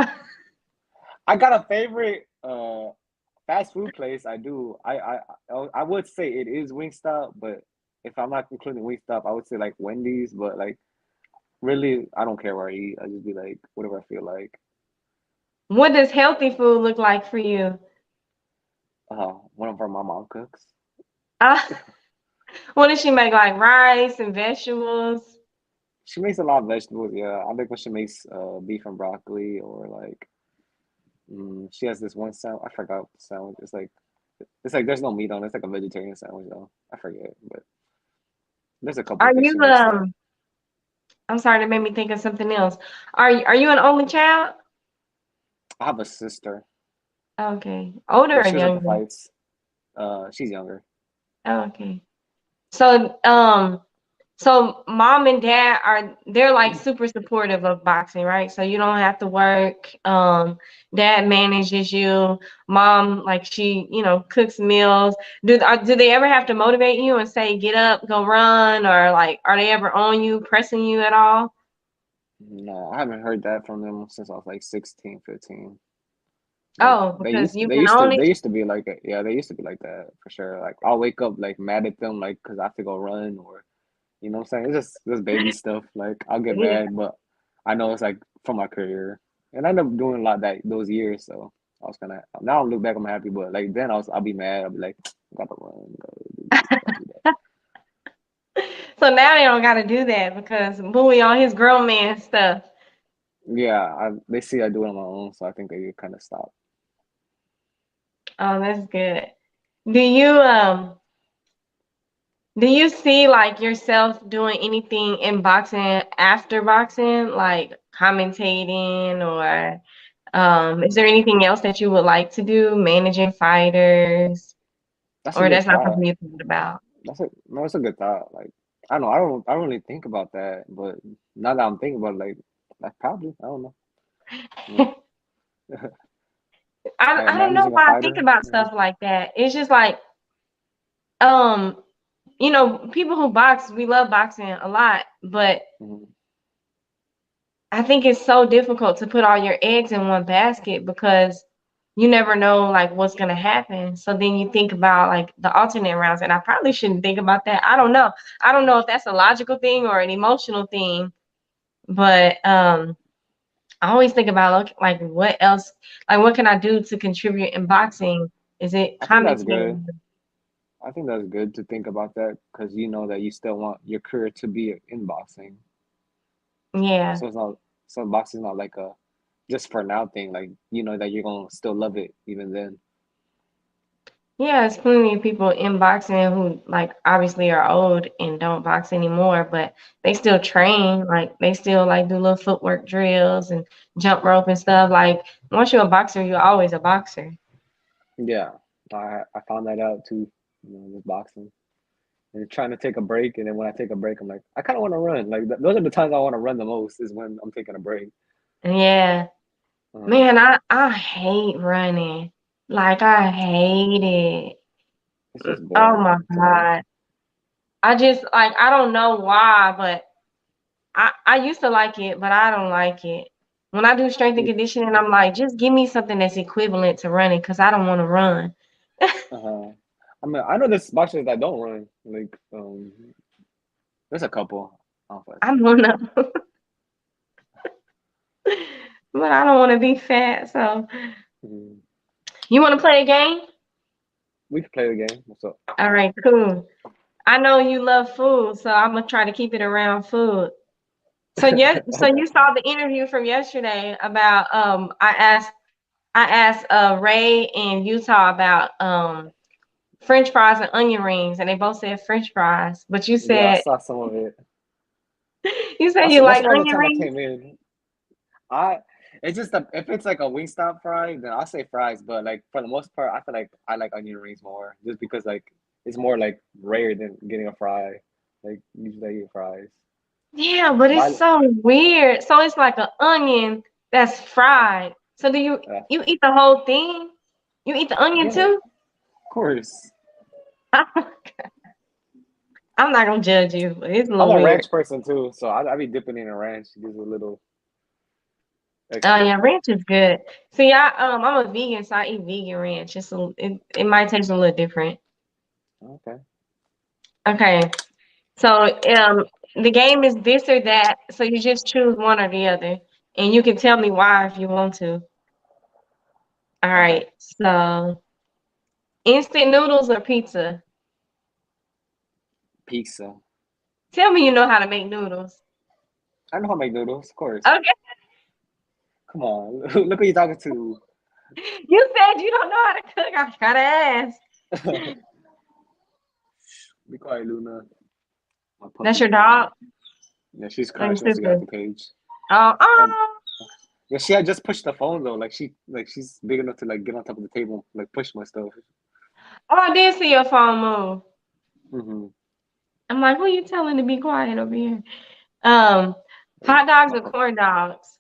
I got a favorite fast food place. I do. I would say it is Wingstop, but if I'm not including Wingstop, I would say like Wendy's. But like really, I don't care where I eat. I just be like whatever I feel like.
what does healthy food look like for you?
Whenever my mom cooks.
Uh, what does she make? Like rice and vegetables?
She makes a lot of vegetables. Yeah, I think when she makes beef and broccoli or like she has this one sandwich. I forgot the sandwich. It's like there's no meat on it. It's like a vegetarian sandwich though. I forget, but there's a couple
Are
things
you
she makes though.
I'm sorry, that made me think of something else. Are you an only child?
I have a sister.
Okay. Older
Yeah,
or
she was at the
younger?
fights. She's younger.
Oh, okay. So, so mom and dad they're like super supportive of boxing, right? So you don't have to work. Dad manages you. Mom, like she cooks meals. Do they ever have to motivate you and say, get up, go run, or like are they ever on you, pressing you at all?
No, I haven't heard that from them since I was like 16, 15. Like
Oh, because you
they
can
used to
own it.
they used to be like that. Yeah, they used to be like that for sure. Like I'll wake up like mad at them like because I have to go run or you know what I'm saying? It's just baby stuff. Like I'll get
Yeah.
mad, but I know it's like for my career. and I ended up doing a lot those years. So I was kind of now I look back, I'm happy, but like then I'll be mad. I'll be like, gotta run, gotta do this, gotta do that.
So now they don't got to do that because Bowie on his grown man stuff.
Yeah, they see I do it on my own, so I think they kind of stop.
Oh, that's good. Do you um do you see like yourself doing anything in boxing after boxing, like commentating or is there anything else that you would like to do, managing fighters,
That's a
or
good
that's not
thought.
something you thought about?
That's a no, it's a good thought. Like I don't know, I don't really think about that, but now that I'm thinking about it, like probably I don't know. Yeah.
I
Like
don't know
managing a
why I think
fighter.
about stuff like that. It's just like um people who box, we love boxing a lot, but
Mhm.
I think it's so difficult to put all your eggs in one basket because you never know like what's gonna happen. So then you think about like the alternate rounds, and I probably shouldn't think about that. I don't know. I don't know if that's a logical thing or an emotional thing, but I always think about like what else, like what can I do to contribute in boxing? Is it
I think that's good.
commenting?
I think that's good to think about that because you know that you still want your career to be in boxing.
Yeah.
So it's not so boxing's not like a just for now thing. Like you know that you're gonna still love it even then.
Yeah, there's plenty of people in boxing who like obviously are old and don't box anymore, but they still train. Like they still like do little footwork drills and jump rope and stuff. Like once you're a boxer, you're always a boxer.
Yeah, I found that out too. With boxing and trying to take a break, and then when I take a break, I'm like I kind of want to run. Like those are the times I want to run the most is when I'm taking a break.
Yeah.
Uh,
Man, I hate running. Like I hate it.
it's just
Oh my
boring to me.
God. I just like I don't know why, but I used to like it, but I don't like it. When I do strength and conditioning, I'm like, just give me something that's equivalent to running because I don't want to run.
Uh-huh. I mean, I know there's boxers that don't run. Like, there's a couple. I don't know if
I'm one of 'em, but I don't want to be fat. So,
Mhm.
you want to play a game?
We can play the game. What's up?
All right, cool. I know you love food, so I'm gonna try to keep it around food. So yeah, so
Okay.
you saw the interview from yesterday about I asked Ray in Utah about French fries and onion rings, and they both said French fries. But
Yeah, I saw some of it.
you said you
That's
like
around the
onion
time I
rings.
came in. I it's just if it's like a Wingstop fry, then I'll say fries. But like for the most part, I feel like I like onion rings more, just because like it's more like rare than getting a fry. Like usually I eat fries.
Yeah, but
But
it's so weird. So it's like an onion that's fried. So do you
uh,
you eat the whole thing? You eat the onion
yeah, of
too?
course.
I'm not gonna judge you, but it's a
I'm
little
a
weird.
ranch person too, so I be dipping in a ranch. It gives a little
Oh
extra.
yeah, ranch is good. See, I'm a vegan, so I eat vegan ranch. It might taste a little different.
Okay.
Okay, so the game is this or that. So you just choose one or the other, and you can tell me why if you want to. All
Okay.
right. So instant noodles or pizza?
Pizza.
Tell me you know how to make noodles.
I know how to make noodles, of course.
Okay.
Come on. Look who you talking to.
You said you don't know how to cook. I gotta ask.
Be quiet, Luna. My
That's
puppy's
your
crying.
dog
Yeah, she's
or
crying.
your
She wants to get out
sister?
the cage.
Oh,
And
oh,
yeah, she had just pushed the phone though. She's big enough to like get on top of the table, like push my stuff.
oh! I did see your phone move.
Hmm.
I'm like, who you telling to be quiet over here? Um, hot dogs
My
or
puppy.
corn dogs?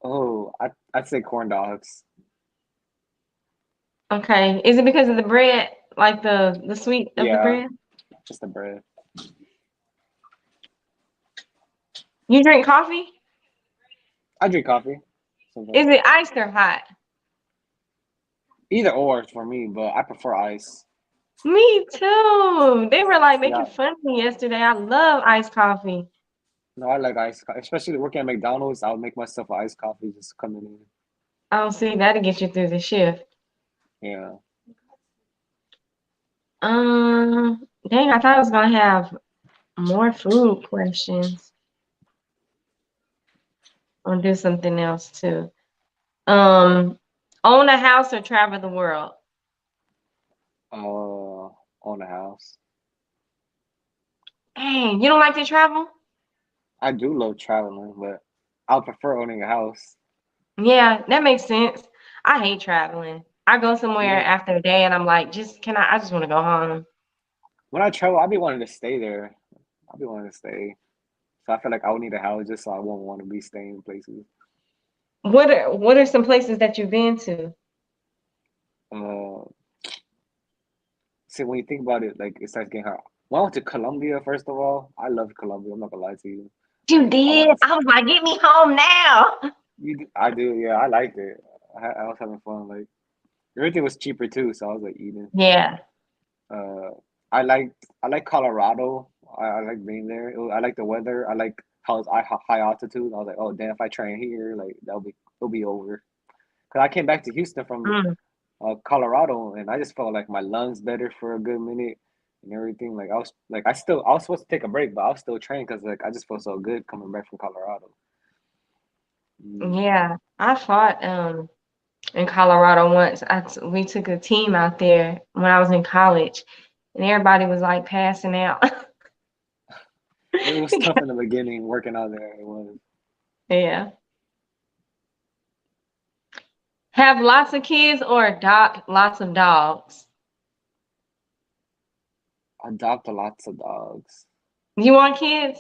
Oh, I'd say corn dogs.
Okay. Is it because of the bread, like the sweet of the
Yeah,
bread?
just the bread.
You drink coffee?
I drink coffee
Is
sometimes.
it iced or hot?
Either or for me, but I prefer ice.
Me too. They were like making
Yeah.
fun of me yesterday. I love iced coffee.
No, I like iced coffee, especially working at McDonald's. I would make myself an iced coffee just coming in.
Oh, see, that'll get you through the shift.
Yeah.
Dang, I thought I was gonna have more food questions. I'll do something else too. Own a house or travel the world?
Own a house.
Dang, you don't like to travel?
I do love traveling, but I prefer owning a house.
Yeah, that makes sense. I hate traveling. I go
You
somewhere
know,
after a day and I'm like, I just want to go home.
when I travel, I be wanting to stay there. I be wanting to stay. So I feel like I would need a house just so I won't want to be staying places.
What are some places that you've been to?
Uh, See, when you think about it, like it starts getting hard. When I went to Colombia, first of all, I love Colombia. I'm not gonna lie to you.
You
I
did?
went to,
I was like, get me home now.
I do, yeah, I liked it. I was having fun. Like everything was cheaper too, so I was like eating.
Yeah.
Uh, I like Colorado. I like being there. I like the weather. I like how it's high altitude. I was like, oh damn, if I train here, like it'll be over. Cause I came back to Houston from
Mm,
Colorado, and I just felt like my lungs better for a good minute and everything. I was supposed to take a break, but I was still training because like I just felt so good coming back from Colorado. Mm.
yeah. I fought in Colorado once. We took a team out there when I was in college, and everybody was like passing out.
It was tough in the beginning working out there. It was
Yeah. Have lots of kids or adopt lots of dogs?
adopt lots of dogs.
You want kids?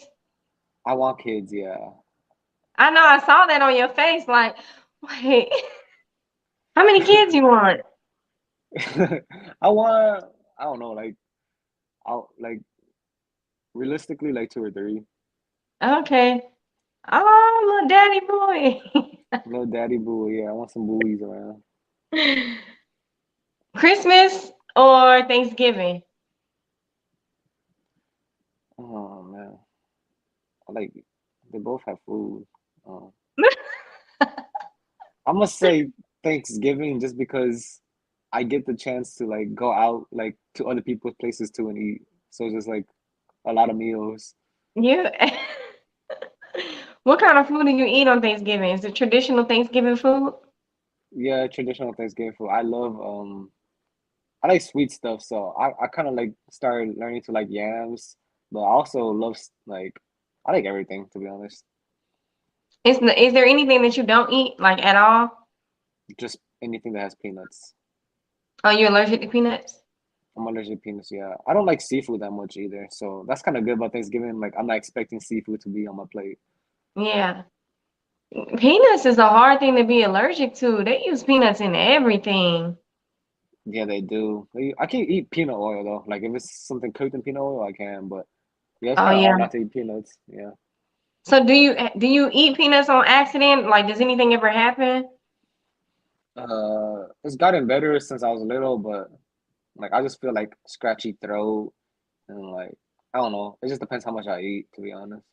I want kids, yeah.
I know I saw that on your face. Like, wait, how many kids you want?
I want I don't know, I'll like realistically like two or three.
Okay. Oh, little daddy boy.
Little daddy boo, yeah. I want some buoys around.
Christmas or Thanksgiving?
Oh man. I like they both have food. Um, I'm gonna say Thanksgiving just because I get the chance to like go out like to other people's places too and eat. So it's just like a lot of meals.
You What kind of food do you eat on Thanksgiving? Is it traditional Thanksgiving food?
Yeah, traditional Thanksgiving food. I like sweet stuff, so I kind of like started learning to like yams, but I also love like I like everything to be honest.
Is there anything that you don't eat like at all?
Just anything that has peanuts.
Are you allergic to peanuts?
I'm allergic to peanuts, yeah. I don't like seafood that much either, so that's kind of good about Thanksgiving. Like I'm not expecting seafood to be on my plate.
Yeah. Peanuts is a hard thing to be allergic to. They use peanuts in everything.
Yeah, they do. I can eat peanut oil though. Like if it's something cooked in peanut oil, I can. But yeah, it's
Oh
kind of
yeah.
hard not to eat peanuts. Yeah.
So do you eat peanuts on accident? Like, does anything ever happen?
It's gotten better since I was little, but like I just feel like scratchy throat and like I don't know. It just depends how much I eat, to be honest.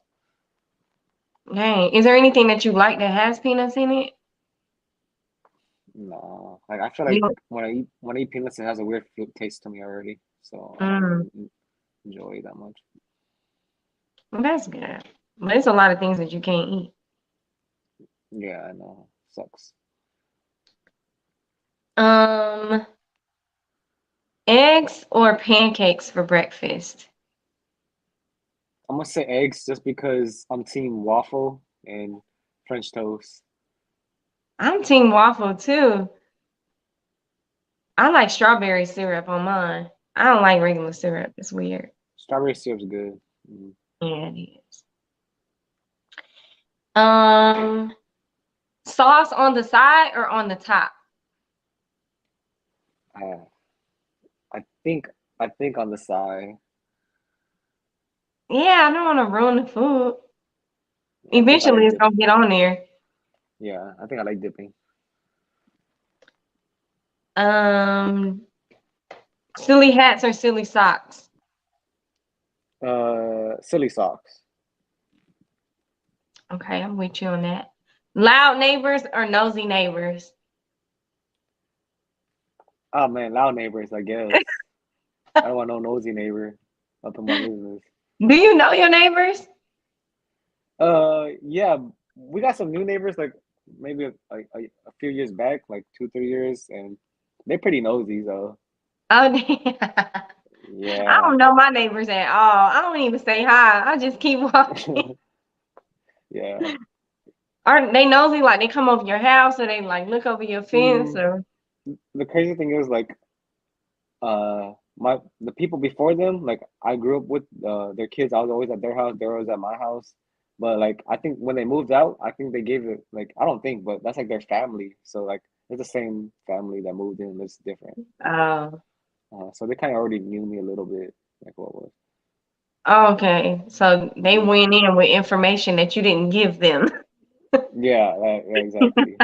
Dang. Is there anything that you like that has peanuts in it?
No, like I feel
You
like
don't-
when I eat peanuts, it has a weird fruit taste to me already, so I don't
Mm,
really enjoy it that much.
well, that's good. But there's a lot of things that you can't eat.
Yeah, I know. Sucks.
Um, Eggs or pancakes for breakfast?
I'm gonna say eggs just because I'm team waffle and French toast.
I'm team waffle too. I like strawberry syrup on mine. I don't like regular syrup. It's weird.
Strawberry syrup's good.
Yeah, it is. Um, Sauce on the side or on the top?
Uh, I think I think on the side.
Yeah, I don't want to ruin the food.
I think I
Eventually,
like
it's
dip.
gonna get on there.
Yeah, I think I like dipping.
Um, Silly hats or silly socks?
Silly socks.
Okay, I'm with you on that. Loud neighbors or nosy neighbors?
Oh man, loud neighbors, I guess. I don't want no nosy neighbor up in my business.
Do you know your neighbors?
Yeah, we got some new neighbors, like maybe a few years back, like 2, 3 years, and they're pretty nosy, so
Oh, damn. I
yeah.
don't know my neighbors at all. I don't even say hi. I just keep walking.
Yeah.
Are they nosy? Like they come over your house or they like look over your fence
Mm,
or?
the crazy thing is like my the people before them, like I grew up with their kids. I was always at their house, they were always at my house. But like I think when they moved out, I think they gave it like I don't think, but that's like their family. So like it's the same family that moved in, it's different.
Oh,
So they kind of already knew me a little bit, like what was.
okay. So they
Mhm.
went in with information that you didn't give them.
Yeah, yeah, exactly.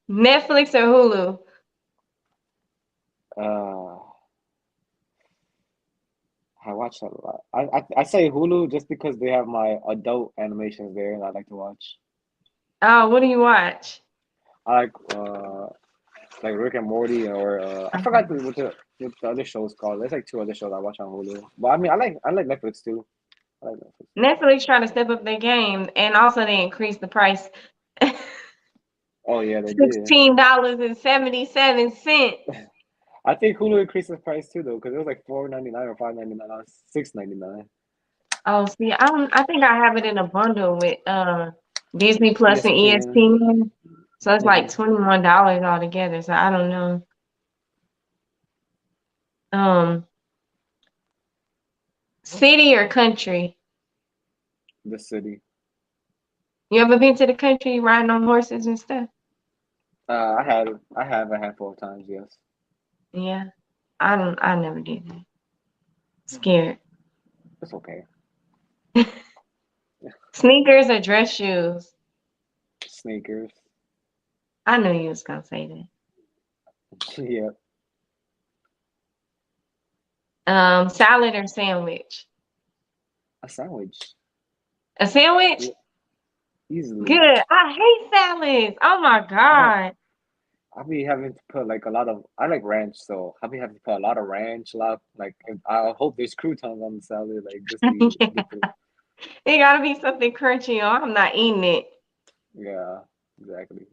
Netflix or Hulu?
Uh, I watch a lot. I say Hulu just because they have my adult animations there, and I like to watch.
Oh, what do you watch?
I like Rick and Morty, or I forgot what the other show's called. There's like two other shows I watch on Hulu. But I mean, I like Netflix too. I like Netflix.
Netflix trying to step up their game, and also they increased the price.
Oh yeah, they did.
$16.77.
I think Hulu increased the price too though, because it was like $4.99 or $5.99. Now it's $6.99.
Oh, see, I think I have it in a bundle with Disney Plus and
ESPN.
ESPN. So it's like
Hmm.
$21 altogether. So I don't know. Um, City or country?
The city.
You ever been to the country riding on horses and stuff?
I have a handful of times. Yes,
Yeah. I never did that. Scared.
it's okay.
Sneakers or dress shoes?
Sneakers.
I knew you was gonna say
Yeah,
that. Salad or sandwich?
a sandwich.
A sandwich?
Yeah, easily.
Good. I hate salads. Oh my
I
God.
I be having to put like a lot of. I like ranch, so I be having to put a lot of ranch. A lot like I hope there's croutons on the salad, like just to
Yeah.
get through.
It gotta be something crunchy or I'm not eating it.
Yeah, exactly.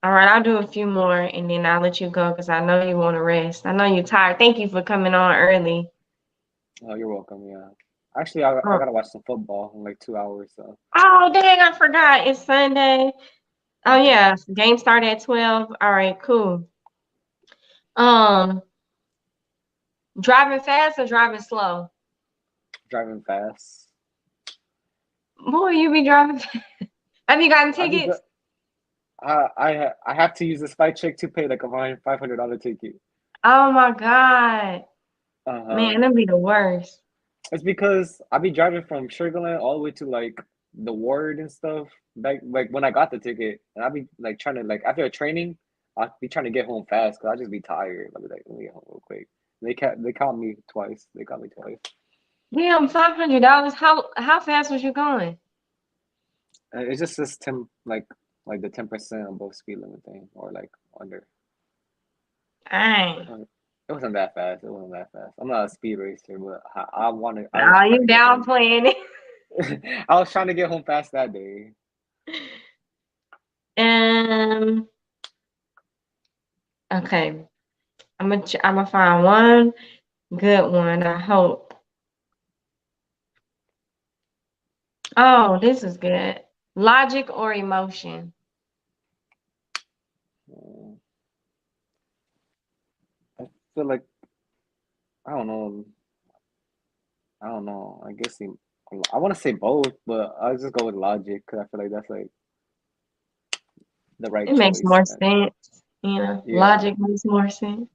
All right, I'll do a few more and then I'll let you go because I know you want to rest. I know you're tired. Thank you for coming on early.
Oh, you're welcome. Yeah. Actually, I
Oh,
gotta watch some football in like 2 hours. So
oh, dang, I forgot. It's Sunday. Oh
okay,
yeah, game start at 12. All right, cool. Um, Driving fast or driving slow?
driving fast.
Boy, you be driving fast. Have you gotten
I be dri-
tickets?
I have to use this fight check to pay like a $500 ticket.
Oh my God.
Uh-huh.
Man, that'd be the worst.
It's because I be driving from Sugarland all the way to like the ward and stuff. Back like when I got the ticket, and I be like trying to like after a training, I be trying to get home fast because I just be tired. I be like, let me get home real quick. They caught me twice. They caught me twice.
Damn, $500. How fast was you going?
It's just this 10 like the 10% above speed limit thing or like under.
Dang.
It wasn't that fast. It wasn't that fast. I'm not a speed racer, but I wanted. I was
Oh,
trying
you
to get home.
downplaying it.
I was trying to get home fast that day.
Um, okay. I'm gonna find one good one, I hope. Oh, this is good. Logic or emotion?
Uh, I feel like I don't know. I don't know. I guess I want to say both, but I'll just go with logic because I feel like that's like the right
It makes
choice.
more
And
sense. You know,
yeah.
logic makes more sense.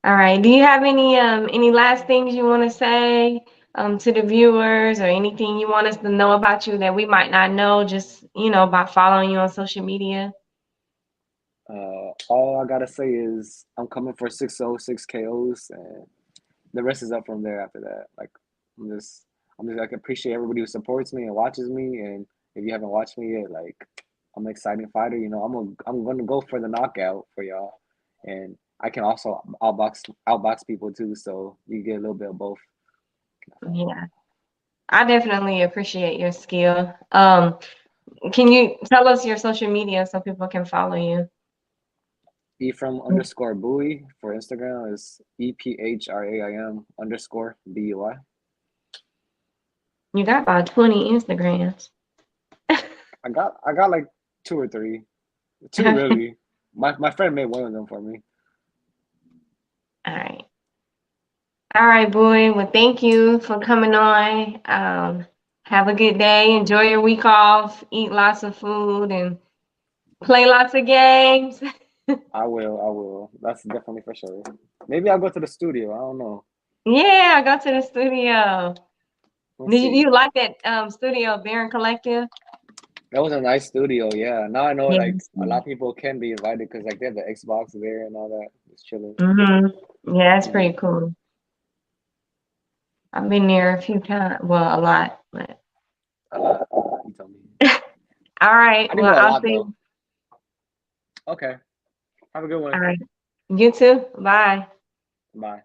All right. Do you have any last things you want to say to the viewers or anything you want us to know about you that we might not know just, by following you on social media?
All I gotta say is I'm coming for 606 KOs, and the rest is up from there after that. Like I'm just I'm just like appreciate everybody who supports me and watches me. And if you haven't watched me yet, like I'm an exciting fighter. You know, I'm gonna go for the knockout for y'all, and I can also outbox people too. So you get a little bit of both.
Yeah, I definitely appreciate your skill. Can you tell us your social media so people can follow you?
Ephraim _Bui for Instagram is EPHRAIM _BUI.
You got about 20 Instagrams.
I got like two or three. Two really. My friend made one of them for me.
All right. All right, boy. Well, thank you for coming on. Have a good day. Enjoy your week off. Eat lots of food and play lots of games.
I will. That's definitely for sure. Maybe I'll go to the studio. I don't know.
Yeah, go to the studio.
We'll
Did
see.
you like that studio, Baron Collective?
That was a nice studio, yeah. Now I know like
Yes.
a lot of people can be invited because like they have the Xbox there and all that. It's chilling.
Yeah, it's
Yeah.
pretty cool. I've been there a few times. Well, a lot. But
You told me.
all right.
I didn't
Well,
know a
I'll
lot
see.
though. Okay. Have a good
All
one.
right. You too. Bye.
Bye.